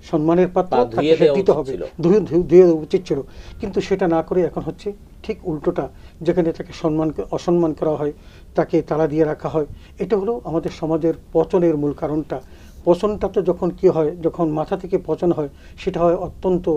সম্মানের পাত্র, দিতে হবে, ধুয়ে উচিত ছিল। কিন্তু সেটা না করে এখন হচ্ছে ঠিক উল্টোটা, যেখানে তাকে অসম্মান করা হয়, তাকে তালা দিয়ে রাখা হয়। এটা হলো আমাদের সমাজের পচনের মূল কারণটা। পচনটা তো যখন কি হয়, যখন মাথা থেকে পচন হয়, সেটা হয় অত্যন্ত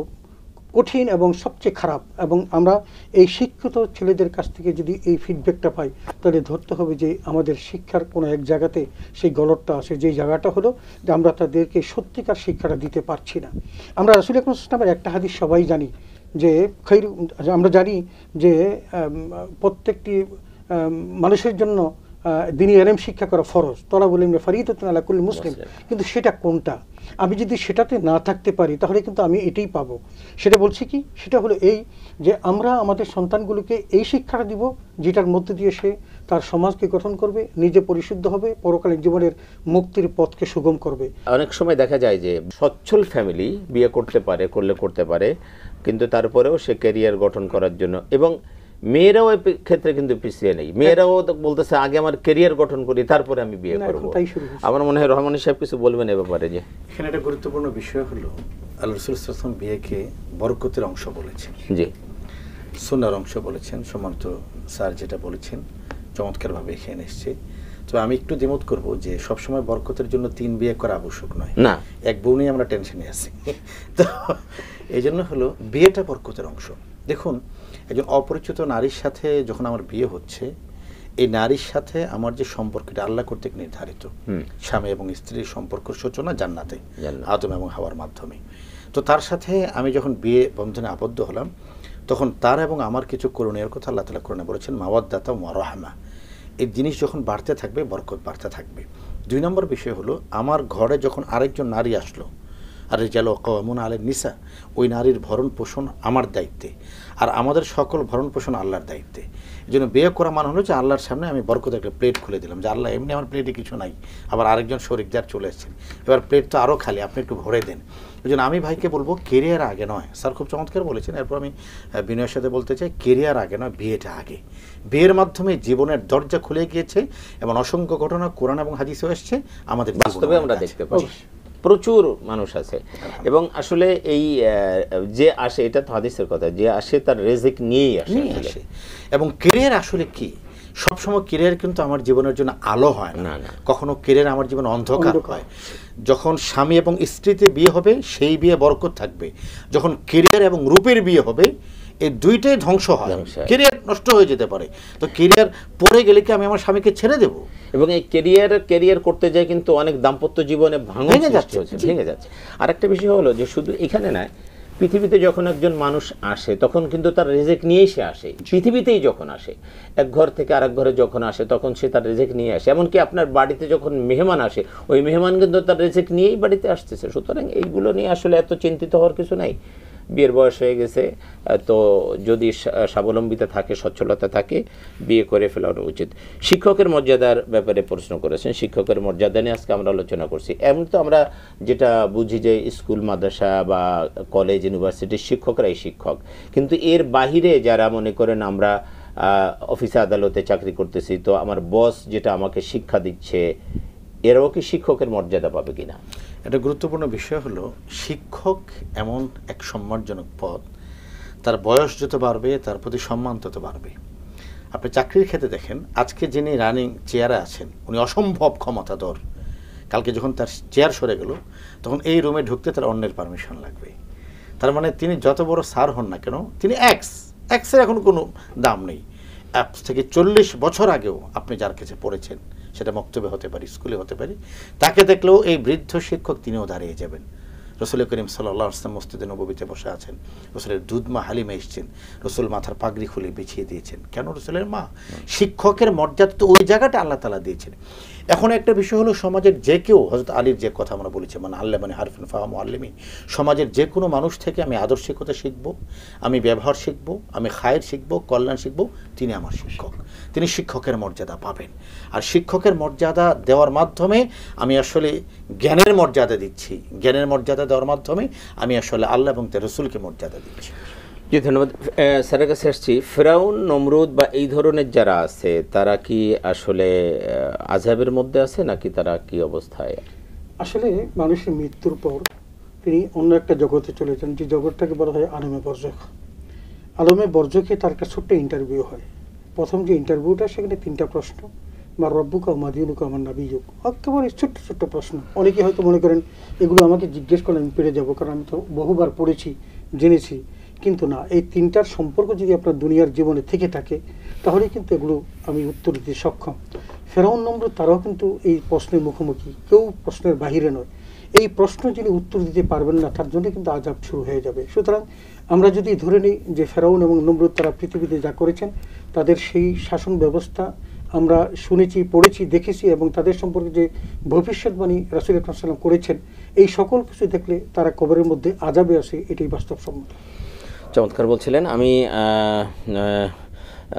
কঠিন এবং সবচেয়ে খারাপ। এবং আমরা এই শিক্ষিত ছেলেদের কাছ থেকে যদি এই ফিডব্যাকটা পাই তাহলে ধরতে হবে যে আমাদের শিক্ষার কোনো এক জায়গাতে সেই গলতটা আছে, যেই জায়গাটা হলো যে আমরা তাদেরকে সত্যিকার শিক্ষাটা দিতে পারছি না। আমরা রাসূল আকরাম সাল্লাল্লাহু আলাইহি ওয়াসাল্লামের একটা হাদিস সবাই জানি যে আমরা জানি যে প্রত্যেকটি মানুষের জন্য দিনী ইলম শিক্ষা করা ফরজ, তলাবুল ইলমি ফরিদাতুন আলা কুল্লি মুসলিম। কিন্তু সেটা কোনটা? আমি যদি সেটাতে না থাকতে পারি তাহলে কিন্তু আমি এটাই পাবো। সেটা বলছি কি, সেটা হলো এই যে আমরা আমাদের সন্তানগুলোকে এই শিক্ষাটা দিব যেটার মধ্যে দিয়ে সে তার সমাজকে গঠন করবে, নিজে পরিশুদ্ধ হবে, পরকালীন জীবনের মুক্তির পথকে সুগম করবে। অনেক সময় দেখা যায় যে সচ্ছল ফ্যামিলি বিয়ে করতে পারে কিন্তু তারপরেও সে ক্যারিয়ার গঠন করার জন্য, এবং মেয়েরাও এই ক্ষেত্রে কিন্তু পিছিয়ে নেই। মেয়েরাও বলতেছে আগে আমার ক্যারিয়ার গঠন করি তারপরে আমি বিয়ে করব। আমার মনে হয় রহমানী সাহেব কিছু বলবেন এ ব্যাপারে। যে এখানে একটা গুরুত্বপূর্ণ বিষয় হলো আল্লাহ রাসূল সাল্লাল্লাহু আলাইহি ওয়াসাল্লাম বিয়েকে বরকতের অংশ বলেছেন, জি সুন্নাহর অংশ বলেছেন। সম্মানিত স্যার যেটা বলেছেন চমৎকারভাবে এখানে এসেছে। তবে আমি একটু দ্বিমত করব যে সবসময় বরকতের জন্য 3 বিয়ে করা আবশ্যক নয়। না, এক বউ নিয়ে আমরা টেনশনে আছি। তো এই জন্য হলো বিয়েটা বরকতের অংশ। দেখুন, একজন অপরিচিত নারীর সাথে যখন আমার বিয়ে হচ্ছে, এই নারীর সাথে আমার যে সম্পর্কটা আল্লাহ কর্তৃক নির্ধারিত, স্বামী এবং স্ত্রীর সম্পর্কের সূচনা জান্নাতে, আদম এবং হাওয়ার মাধ্যমে। তো তার সাথে আমি যখন বিয়ে বন্ধনে আবদ্ধ হলাম, তখন তার এবং আমার কিছু করণীয় কথা আল্লাহ তাআলা কোরআনে বলেছেন, মাওয়াদ্দাতা ওয়া রাহমা। এই জিনিস যখন বাড়তে থাকবে, বরকত বাড়তে থাকবে। 2 নম্বর বিষয় হলো, আমার ঘরে যখন আরেকজন নারী আসলো, আর রিজালু কাওয়ামুনা আলান নিসা, ওই নারীর ভরণ পোষণ আমার দায়িত্বে, আর আমাদের সকল ভরণ পোষণ আল্লাহর দায়িত্বে। এই জন্য বিয়ে করা মানে হলো যে আল্লাহর সামনে আমি বরকত একটা প্লেট খুলে দিলাম, যে আল্লাহ এমনি আমার প্লেটে কিছু নাই, আবার আরেকজন শরিকদার চলে এসেছেন, এবার প্লেট তো আরও খালি, আপনি একটু ভরে দেন। ওই জন্য আমি ভাইকে বলবো, কেরিয়ার আগে নয়। স্যার খুব চমৎকার বলেছেন। এরপর আমি বিনয়ের সাথে বলতে চাই, কেরিয়ার আগে নয়, বিয়েটা আগে। বিয়ের মাধ্যমে জীবনের দরজা খুলে গিয়েছে এবং অসংখ্য ঘটনা কোরআন এবং হাদিসে এসেছে, আমাদের বাস্তবে আমরা দেখতে পাই প্রচুর মানুষ আছে। এবং আসলে এই যে আসে, এটা তো হাদিসের কথা, যে আসে তার রিজিক নিয়েই আসে। এবং কেরিয়ার আসলে কি, সবসময় কেরিয়ার কিন্তু আমার জীবনের জন্য আলো হয় না, কখনো কেরিয়ার আমার জীবন অন্ধকার হয়। যখন স্বামী এবং স্ত্রীতে বিয়ে হবে, সেই বিয়ে বরকত থাকবে। যখন কেরিয়ার এবং রূপের বিয়ে হবে, এই দুইটাই ধ্বংস হয়, কেরিয়ার নষ্ট হয়ে যেতে পারে। তো কেরিয়ার পড়ে গেলে কি আমি আমার স্বামীকে ছেড়ে দেব? এবং এই কেরিয়ার করতে যায় কিন্তু অনেক দাম্পত্য জীবনে ভেঙে যাচ্ছে। আর একটা বিষয় হলো যে শুধু এখানে নয়, পৃথিবীতে যখন একজন মানুষ আসে তখন কিন্তু তার রিজিক নিয়েই সে আসে। পৃথিবীতেই যখন আসে, এক ঘর থেকে আরেক ঘরে যখন আসে, তখন সে তার রিজিক নিয়ে আসে। এমনকি আপনার বাড়িতে যখন মেহমান আসে, ওই মেহমান কিন্তু তার রিজিক নিয়েই বাড়িতে আসতেছে। সুতরাং এইগুলো নিয়ে আসলে এত চিন্তিত হওয়ার কিছু নাই। বিয়ের বয়স হয়ে গেছে, তো যদি স্বাবলম্বিতা থাকে, সচ্ছলতা থাকে, বিয়ে করে ফেলানো উচিত। শিক্ষকের মর্যাদার ব্যাপারে প্রশ্ন করেছেন। শিক্ষকের মর্যাদা নিয়ে আজকে আমরা আলোচনা করছি। এমন তো আমরা যেটা বুঝি যে স্কুল, মাদ্রাসা বা কলেজ, ইউনিভার্সিটির শিক্ষকরাই শিক্ষক, কিন্তু এর বাহিরে যারা মনে করেন আমরা অফিসে আদালতে চাকরি করতেছি, তো আমার বস যেটা আমাকে শিক্ষা দিচ্ছে, এরাও কি শিক্ষকের মর্যাদা পাবে কিনা? একটা গুরুত্বপূর্ণ বিষয় হলো, শিক্ষক এমন এক সম্মানজনক পদ, তার বয়স যত বাড়বে তার প্রতি সম্মান তত বাড়বে। আপনি চাকরির ক্ষেত্রে দেখেন, আজকে যিনি রানিং চেয়ারে আছেন উনি অসম্ভব ক্ষমতাধর, কালকে যখন তার চেয়ার সরে গেল তখন এই রুমে ঢুকতে তার অন্যের পারমিশন লাগবে। তার মানে তিনি যত বড় স্যার হন না কেন, তিনি এক্সের এখন কোনো দাম নেই। আজ থেকে 40 বছর আগেও আপনি যার কাছে পড়েছেন, সেটা মক্তবে হতে পারে, স্কুলে হতে পারে, তাকে দেখলেও এই বৃদ্ধ শিক্ষক তিনিও দাঁড়িয়ে যাবেন। রসুল করিম সাল্লাল্লাহু আলাইহি ওয়াসাল্লাম মসজিদে নববীতে বসে আছেন, রসুলের দুধমা হালিমা এসেছেন, রসুল মাথার পাগড়ি খুলে বিছিয়ে দিয়েছেন। কেন? রসুলের মা। শিক্ষকের মর্যাদা তো ওই জায়গাটা আল্লাহ তাআলা দিয়েছেন। এখন একটা বিষয় হলো, সমাজের যে কেউ, হযরত আলীর যে কথা আমরা বলেছি, মানে আল্লাহ মানে হারফিন ফাহাম আল্লিমি, সমাজের যে কোনো মানুষ থেকে আমি আদর্শিকতা শিখব, আমি ব্যবহার শিখব, আমি খায়ের শিখব, কল্যাণ শিখব, তিনি আমার শিক্ষক। তিনি শিক্ষকের মর্যাদা পাবেন। আর শিক্ষকের মর্যাদা দেওয়ার মাধ্যমে আমি আসলে জ্ঞানের মর্যাদা দিচ্ছি, জ্ঞানের মর্যাদা দেওয়ার মাধ্যমে আমি আসলে আল্লাহ এবং তার রাসূলকে মর্যাদা দিচ্ছি। জি, ধন্যবাদ। স্যারের কাছে আসছি। ফিরাউন, নমরুদ বা এই ধরনের যারা আছে, তারা কি আসলে আযাবের মধ্যে আছে, নাকি তারা কি অবস্থায়? আসলে মানুষের মৃত্যুর পর তিনি অন্য একটা জগতে চলে যান, যে জগৎটাকে বলা হয় আলমে বরজখ। আলমে বরজখে তার একটা ছোট্ট ইন্টারভিউ হয়। প্রথম যে ইন্টারভিউটা, সেখানে 3টা প্রশ্ন, বা রব্বুকা মা দীনুকা আমার নাবিয়ুক, একেবারে ছোট্ট ছোট্ট প্রশ্ন। অনেকে হয়তো মনে করেন এগুলো আমাকে জিজ্ঞেস করলে আমি পেরে যাবো, কারণ আমি তো বহুবার পড়েছি, জেনেছি। কিন্তু না, এই 3টার সম্পর্ক যদি আপনার দুনিয়ার জীবনে থেকে থাকে, তাহলে কিন্তু এগুলো আমি উত্তর দিতে সক্ষম। ফেরাউন, নমরুদ তারাও কিন্তু এই প্রশ্নের মুখোমুখি, কেউ প্রশ্নের বাহিরে নয়। এই প্রশ্ন যিনি উত্তর দিতে পারবেন না, তার জন্য কিন্তু আযাব শুরু হয়ে যাবে। সুতরাং আমরা যদি ধরে নিই যে ফেরাউন এবং নমরুদ তারা পৃথিবীতে যা করেছেন, তাদের সেই শাসন ব্যবস্থা আমরা শুনেছি, পড়েছি, দেখেছি, এবং তাদের সম্পর্কে যে ভবিষ্যৎবাণী রাসূল আকরাম সাল্লাল্লাহু আলাইহি ওয়াসাল্লাম করেছেন, এই সকল কিছু দেখলে তারা কবরের মধ্যে আযাবে আসে, এটাই বাস্তবসম্মত। চমৎকার বলছিলেন। আমি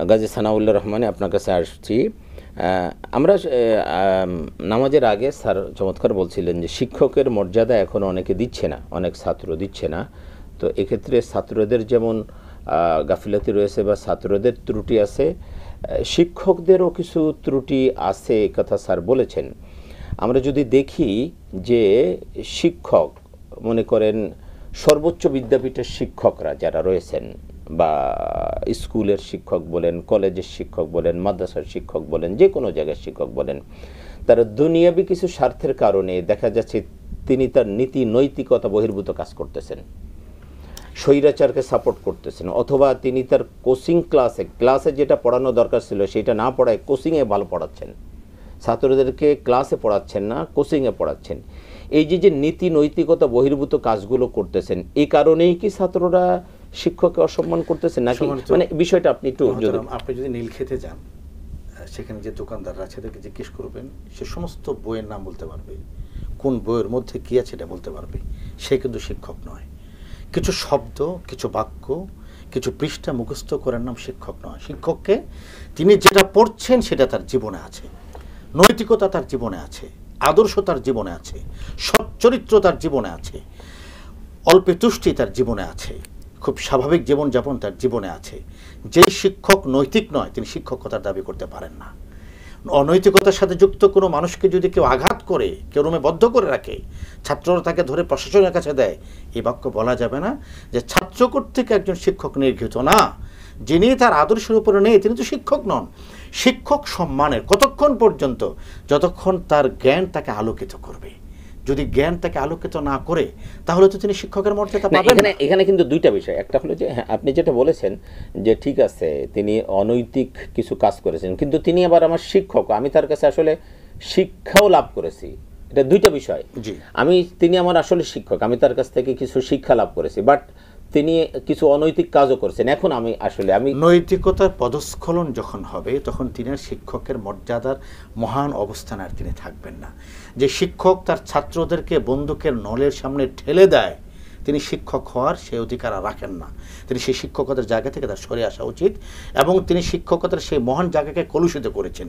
গাজী সানাউল্লাহ রহমানে আপনার কাছে আসছি। আমরা নামাজের আগে স্যার চমৎকার বলছিলেন যে শিক্ষকের মর্যাদা এখন অনেকে দিচ্ছে না, অনেক ছাত্র দিচ্ছে না। তো এক্ষেত্রে ছাত্রদের যেমন গাফিলতি রয়েছে বা ছাত্রদের ত্রুটি আছে, শিক্ষকদেরও কিছু ত্রুটি আছে, কথা স্যার বলেছেন। আমরা যদি দেখি যে শিক্ষক, মনে করেন সর্বোচ্চ বিদ্যাপীঠের শিক্ষকরা যারা রয়েছেন, বা স্কুলের শিক্ষক বলেন, কলেজের শিক্ষক বলেন, মাদ্রাসার শিক্ষক বলেন, যে কোনো জায়গার শিক্ষক বলেন, তারা দুনিয়াবী কিছু স্বার্থের কারণে দেখা যাচ্ছে তিনি তার নীতি নৈতিকতা বহির্ভূত কাজ করতেছেন। স্বৈরাচারকে সাপোর্ট করতেছেন, অথবা তিনি তার কোচিং ক্লাসে যেটা পড়ানো দরকার ছিল সেটা না পড়ায় কোচিংয়ে ভালো পড়াচ্ছেন, ছাত্রদেরকে ক্লাসে পড়াচ্ছেন না, কোচিংয়ে পড়াচ্ছেন। এই যে নীতি নৈতিকতা বহির্ভূত কাজগুলো করতেছেন, এই কারণেই কি ছাত্ররা শিক্ষককে অসম্মান করতেছেন নাকি? মানে বিষয়টা আপনি একটু আপনি যদি নীল খেতে যান, সেখানে যে দোকানদাররা আছে তাদেরকে জিজ্ঞেস করবেন, সে সমস্ত বইয়ের নাম বলতে পারবে, কোন বইয়ের মধ্যে কী আছে এটা বলতে পারবে। সে কিন্তু শিক্ষক নয়। কিছু শব্দ, কিছু বাক্য, কিছু পৃষ্ঠা মুখস্থ করার নাম শিক্ষক নয়। শিক্ষককে তিনি যেটা পড়ছেন সেটা তার জীবনে আছে, নৈতিকতা তার জীবনে আছে, আদর্শ তার জীবনে আছে, সচ্চরিত্র তার জীবনে আছে, অল্পে তুষ্টি তার জীবনে আছে, খুব স্বাভাবিক জীবনযাপন তার জীবনে আছে। যে শিক্ষক নৈতিক নয় তিনি শিক্ষকতার দাবি করতে পারেন না। অনৈতিকতার সাথে যুক্ত কোনো মানুষকে যদি কেউ আঘাত করে, কেউ রুমে বদ্ধ করে রাখে, ছাত্ররা তাকে ধরে প্রশাসনের কাছে দেয়, এই বাক্য বলা যাবে না যে ছাত্র কর্তৃক একজন শিক্ষক নির্গৃহীত না। যিনি তার আদর্শের উপরে নেই তিনি তো শিক্ষক নন। শিক্ষক সম্মানের কতক্ষণ পর্যন্ত? যতক্ষণ তার জ্ঞান তাকে আলোকিত করবে। যদি জ্ঞান তাকে আলোকিত না করে তাহলে তো তিনি শিক্ষকের মর্যাদা পাবেন না। এখানে কিন্তু দুইটা বিষয়, একটা হলো যে হ্যাঁ আপনি যেটা বলেছেন যে ঠিক আছে তিনি অনৈতিক কিছু কাজ করেছেন, কিন্তু তিনি আবার আমার শিক্ষক, আমি তার কাছে আসলে শিক্ষাও লাভ করেছি, এটা দুইটা বিষয়। তিনি আমার আসলে শিক্ষক, আমি তার কাছ থেকে কিছু শিক্ষা লাভ করেছি, বাট তিনি কিছু অনৈতিক কাজও করেছেন। এখন আমি নৈতিকতার পদস্খলন যখন হবে তখন তিনি শিক্ষকের মর্যাদার মহান অবস্থানে আর তিনি থাকবেন না। যে শিক্ষক তার ছাত্রদেরকে বন্দুকের নলের সামনে ঠেলে দেয়, তিনি শিক্ষক হওয়ার সেই অধিকার আর রাখেন না। তিনি সেই শিক্ষকতার জায়গা থেকে তার সরে আসা উচিত, এবং তিনি শিক্ষকতার সেই মহান জায়গাকে কলুষিত করেছেন।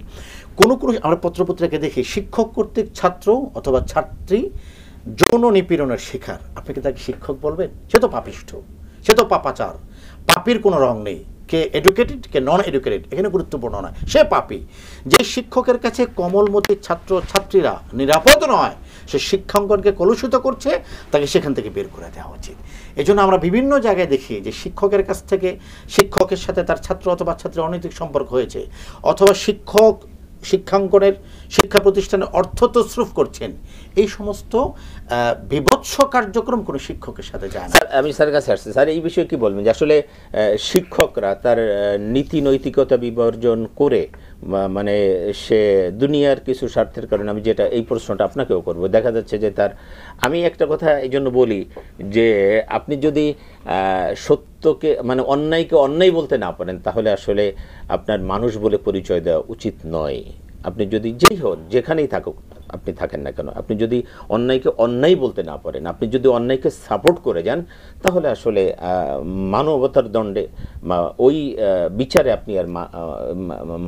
কোনো আমরা পত্রপত্রিকাকে দেখি শিক্ষক কর্তৃক ছাত্র অথবা ছাত্রী যৌন নিপীড়নের শিকার, আপনি কি তাকে শিক্ষক বলবেন? সে তো পাপিষ্ঠ, সে তো পাপাচার। পাপির কোনো রং নেই, কে এডুকেটেড কে নন এডুকেটেড এখানে গুরুত্বপূর্ণ নয়, সে পাপী। যে শিক্ষকের কাছে কোমলমতি ছাত্র ছাত্রীরা নিরাপদ নয়, সে শিক্ষাঙ্গনকে কলুষিত করছে, তাকে সেখান থেকে বের করে দেওয়া উচিত। এই জন্য আমরা বিভিন্ন জায়গায় দেখি যে শিক্ষকের কাছ থেকে শিক্ষকের সাথে তার ছাত্র অথবা ছাত্রীর অনৈতিক সম্পর্ক হয়েছে, অথবা শিক্ষক শিক্ষাঙ্গনের শিক্ষা প্রতিষ্ঠানে অর্থ তছরুফ করছেন, এই সমস্ত বিভৎস কার্যক্রম কোনো শিক্ষকের সাথে যায় না। আমি স্যারের কাছে আসছি, স্যার এই বিষয়ে কি বলবেন যে আসলে শিক্ষকরা তার নীতি নৈতিকতা বিবর্জন করে, মানে সে দুনিয়ার কিছু স্বার্থের কারণে, আমি যেটা এই প্রশ্নটা আপনাকেও করবো, দেখা যাচ্ছে যে আমি একটা কথা এই জন্য বলি যে আপনি যদি সত্যকে মানে অন্যায়কে অন্যায় বলতে না পারেন তাহলে আসলে আপনার মানুষ বলে পরিচয় দেওয়া উচিত নয়। আপনি যদি যেই হন, যেখানেই থাকুক আপনি থাকেন না কেন, আপনি যদি অন্যায়কে অন্যায় বলতে না পারেন, আপনি যদি অন্যায়কে সাপোর্ট করে যান, তাহলে আসলে মানবতার দণ্ডে ওই বিচারে আপনি আর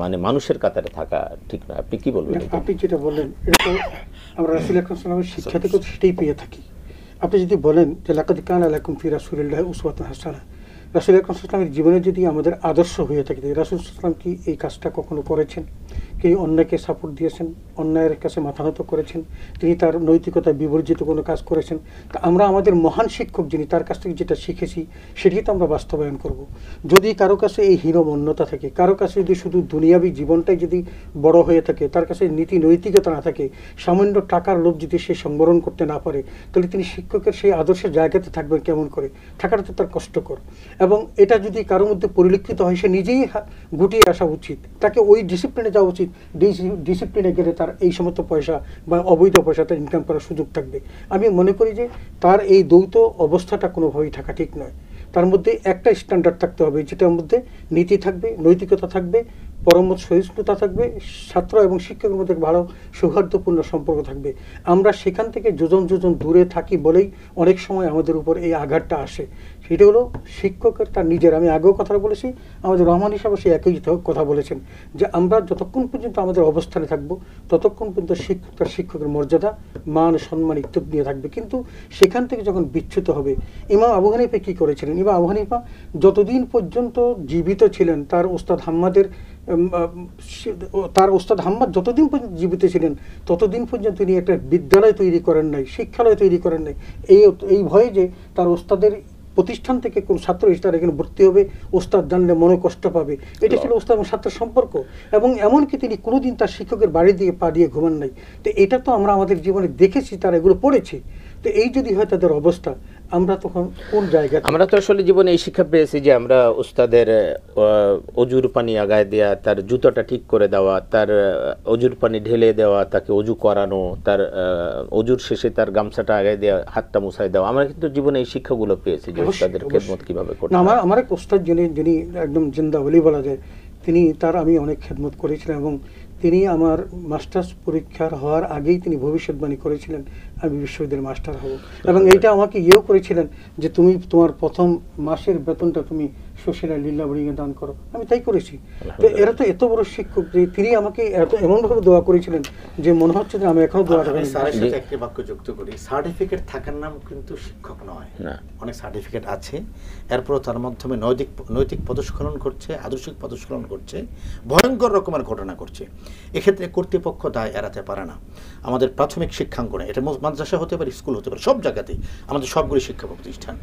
মানে মানুষের কাতারে থাকা ঠিক নয়। আপনি কি বলবেন? আপনি যেটা বললেন এটা আমরা রাসূল আকরাম সাল্লাল্লাহু আলাইহি ওয়াসাল্লামের শিক্ষা থেকে সেটাই পেয়ে থাকি। আপনি যদি বলেন যে লাকাদ কানা লাকুম ফি রাসূলিল্লাহি উসওয়াতুন হাসানাহ, রাসূল আকরাম সাল্লাল্লাহু আলাইহি ওয়াসাল্লামের জীবনে যদি আমাদের আদর্শ হয়ে থাকে, রাসূল সাল্লাল্লাহু আলাইহি ওয়াসাল্লাম কি এই কাজটা কখনো করেছেন? তিনি অন্যায়কে সাপোর্ট দিয়েছেন, অন্যায়ের কাছে মাথা নত করেছেন, তিনি তার নৈতিকতা বিবর্জিত কোনো কাজ করেছেন? তা আমরা আমাদের মহান শিক্ষক যিনি, তার কাছ থেকে যেটা শিখেছি সেটাই তো আমরা বাস্তবায়ন করব। যদি কারো কাছে এই হীনমন্যতা থাকে, কারো কাছে যদি শুধু দুনিয়াবী জীবনটাই যদি বড় হয়ে থাকে, তার কাছে নীতি নৈতিকতা না থাকে, সামান্য টাকার লোভ যদি সে সংবরণ করতে না পারে, তাহলে তিনি শিক্ষকের সেই আদর্শের জায়গাতে থাকবেন কেমন করে? থাকাটা তো তার কষ্টকর। এবং এটা যদি কারোর মধ্যে পরিলক্ষিত হয়, সে নিজেই গুটিয়ে আসা উচিত, তাকে ওই ডিসিপ্লিনে যাওয়া উচিত। ডিসিপ্লিনে গেলে তার এই সমস্ত পয়সা বা অবৈধ পয়সা তার ইনকাম করার সুযোগ থাকবে। আমি মনে করি যে তার এই দ্বৈত অবস্থাটা কোনোভাবেই থাকা ঠিক নয়। তার মধ্যে একটা স্ট্যান্ডার্ড থাকতে হবে, যেটার মধ্যে নীতি থাকবে, নৈতিকতা থাকবে, পরমত সহিষ্ণুতা থাকবে, ছাত্র এবং শিক্ষকের মধ্যে ভালো সৌহার্দ্যপূর্ণ সম্পর্ক থাকবে। আমরা সেখান থেকে যোজন যোজন দূরে থাকি বলেই অনেক সময় আমাদের উপর এই আঘাতটা আসে। সেটা হলো শিক্ষকের তার নিজের, আমি আগেও কথা বলেছি, আমাদের রহমান হিসাবে সে একই কথা বলেছেন যে আমরা যতক্ষণ পর্যন্ত আমাদের অবস্থানে থাকব ততক্ষণ পর্যন্ত শিক্ষক তার শিক্ষকের মর্যাদা, মান, সম্মান ইত্যাদি নিয়ে থাকবে। কিন্তু সেখান থেকে যখন বিচ্যুত হবে, ইমাম আবু হানিফা কী করেছিলেন? ইমাম আবু হানিফা যতদিন পর্যন্ত জীবিত ছিলেন, তার ওস্তাদ হাম্মাদ যতদিন পর্যন্ত জীবিত ছিলেন ততদিন পর্যন্ত তিনি একটা বিদ্যালয় তৈরি করেন নাই, শিক্ষালয় তৈরি করেন নাই, এই ভয়ে যে তার ওস্তাদের প্রতিষ্ঠান থেকে কোন ছাত্র তারা এখানে ভর্তি হবে, ওস্তাদ জানলে মনে কষ্ট পাবে। এটা ছিল ওস্তাদ এবং ছাত্রের সম্পর্ক। এবং এমনকি তিনি কোনোদিন তার শিক্ষকের বাড়ি দিয়ে পা দিয়ে ঘুমান নাই। তো এটা তো আমরা আমাদের জীবনে দেখেছি, তারা এগুলো পড়েছি। তো তো এই যদি হয় তাদের অবস্থা, আমরা তখন কোন জায়গায়? আমরা তো আসলে জীবনে এই শিক্ষা পেয়েছি যে আমরা উস্তাদের অজুর পানি আগায় দেওয়া, তার জুতোটা ঠিক করে দেওয়া, তার অজুর পানি ঢেলে দেওয়া, তাকে অজু করানো, তার অজুর শেষে তার গামছাটা আগায় দেওয়া, হাতটা মুছায় দেওয়া, আমরা কিন্তু জীবনে এই শিক্ষাগুলো পেয়েছি যে উস্তাদের খেদমত কিভাবে করতে হয়। আমার এক উস্তাদ যিনি একদম জিন্দা ওলি বলা যায়, তার আমি অনেক খেদমত করেছিলাম এবং তিনি আমার মাস্টার্স পরীক্ষার হওয়ার আগেই তিনি ভবিষ্যৎবাণী করেছিলেন আমি বিশ্ববিদ্যালয়ের মাস্টার হব, এবং এইটা আমাকে করেছিলেন যে তুমি তোমার প্রথম মাসের বেতনটা তুমি সোশ্যাল লিল্লাহ বোর্ডিংয়ে দান করো। আমি তাই করেছি। তো এরা তো এত বড় শিক্ষক যে তিনি আমাকে এমনভাবে দোয়া করেছিলেন যে মনে হচ্ছে যে আমি এখনো দোয়াটা করি। একটি বাক্য যুক্ত করি, সার্টিফিকেট থাকার নাম কিন্তু শিক্ষক নয়। অনেক সার্টিফিকেট আছে, এরপরও তার মাধ্যমে নৈতিক পদস্খলন করছে, আদর্শিক পদস্খলন করছে, ভয়ঙ্কর রকমের ঘটনা করছে। এক্ষেত্রে কর্তৃপক্ষ দায় এড়াতে পারে না। আমাদের প্রাথমিক শিক্ষাঙ্গনে, এটা মাদ্রাসা হতে পারে, স্কুল হতে পারে, সব জায়গাতেই আমাদের সবগুলি শিক্ষা প্রতিষ্ঠান,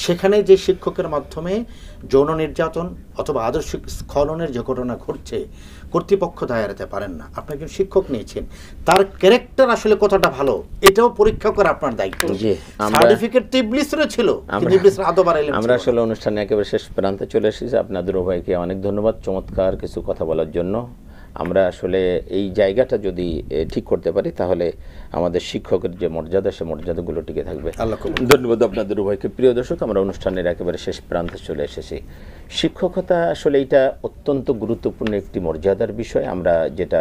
সেখানে যে শিক্ষকের মাধ্যমে যৌন নির্যাতন অথবা আদর্শিক স্খলনের যে ঘটনা ঘটছে, কর্তৃপক্ষ দায় এড়াতে পারেন না। আপনি একজন শিক্ষক নিয়েছেন, তার ক্যারেক্টার আসলে কতটা ভালো এটাও পরীক্ষা করা আপনার দায়িত্ব। সার্টিফিকেট তো ইবলিসের ছিল, কিন্তু ইবলিসের আদব আর ইলম। আমরা আসলে অনুষ্ঠানে একেবারে শেষ প্রান্তে চলে এসেছি। আপনাদের ভাইকে অনেক ধন্যবাদ চমৎকার কিছু কথা বলার জন্য। আমরা আসলে এই জায়গাটা যদি ঠিক করতে পারি তাহলে আমাদের শিক্ষকের যে মর্যাদা, সে মর্যাদাগুলো টিকে থাকবে। ধন্যবাদ আপনাদের উভয়কে। প্রিয় দর্শক, আমরা অনুষ্ঠানের একেবারে শেষ প্রান্তে চলে এসেছি। শিক্ষকতা আসলে এটা অত্যন্ত গুরুত্বপূর্ণ একটি মর্যাদার বিষয়। আমরা যেটা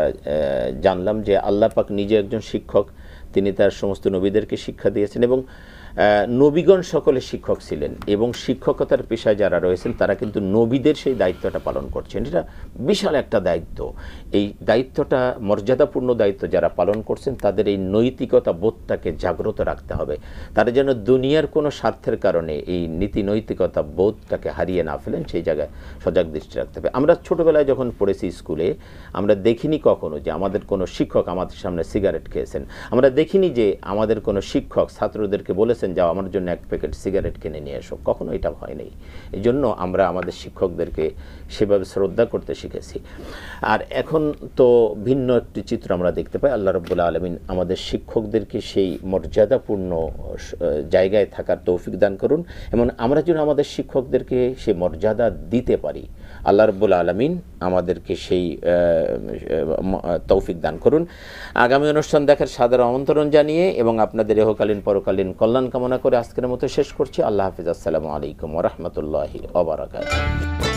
জানলাম যে আল্লাহ পাক নিজে একজন শিক্ষক, তিনি তার সমস্ত নবীদেরকে শিক্ষা দিয়েছেন এবং নবীগণ সকলে শিক্ষক ছিলেন এবং শিক্ষকতার পেশায় যারা রয়েছেন তারা কিন্তু নবীদের সেই দায়িত্বটা পালন করছেন। এটা বিশাল একটা দায়িত্ব। এই দায়িত্বটা মর্যাদাপূর্ণ দায়িত্ব যারা পালন করছেন তাদের এই নৈতিকতা বোধটাকে জাগ্রত রাখতে হবে। তারা যেন দুনিয়ার কোনো স্বার্থের কারণে এই নীতি নৈতিকতা বোধটাকে হারিয়ে না ফেলেন, সেই জায়গায় সজাগ দৃষ্টি রাখতে হবে। আমরা ছোটোবেলায় যখন পড়েছি স্কুলে, আমরা দেখিনি কখনো যে আমাদের কোনো শিক্ষক আমাদের সামনে সিগারেট খেয়েছেন। আমরা দেখিনি যে আমাদের কোনো শিক্ষক ছাত্রদেরকে বলেছেন যাও আমার জন্য এক প্যাকেট সিগারেট কিনে নিয়ে এসো। কখনো এটা হয় নাই। এই জন্য আমরা আমাদের শিক্ষকদেরকে সেভাবে শ্রদ্ধা করতে শিখেছি। আর এখন তো ভিন্ন একটি চিত্র আমরা দেখতে পাই। আল্লাহ রাব্বুল আলামিন আমাদের শিক্ষকদেরকে সেই মর্যাদাপূর্ণ জায়গায় থাকার তৌফিক দান করুন এবং আমরা যেন আমাদের শিক্ষকদেরকে সেই মর্যাদা দিতে পারি। আল্লাহ রাব্বুল আলামিন আমাদেরকে সেই তৌফিক দান করুন। আগামী অনুষ্ঠান দেখার সাদর আমন্ত্রণ জানিয়ে এবং আপনাদের ইহকালীন পরকালীন কল্যাণ কামনা করে আজকের মতো শেষ করছি। আল্লাহ হাফিজ। আসসালামু আলাইকুম ওয়া রাহমাতুল্লাহি ওয়া বারাকাতুহু।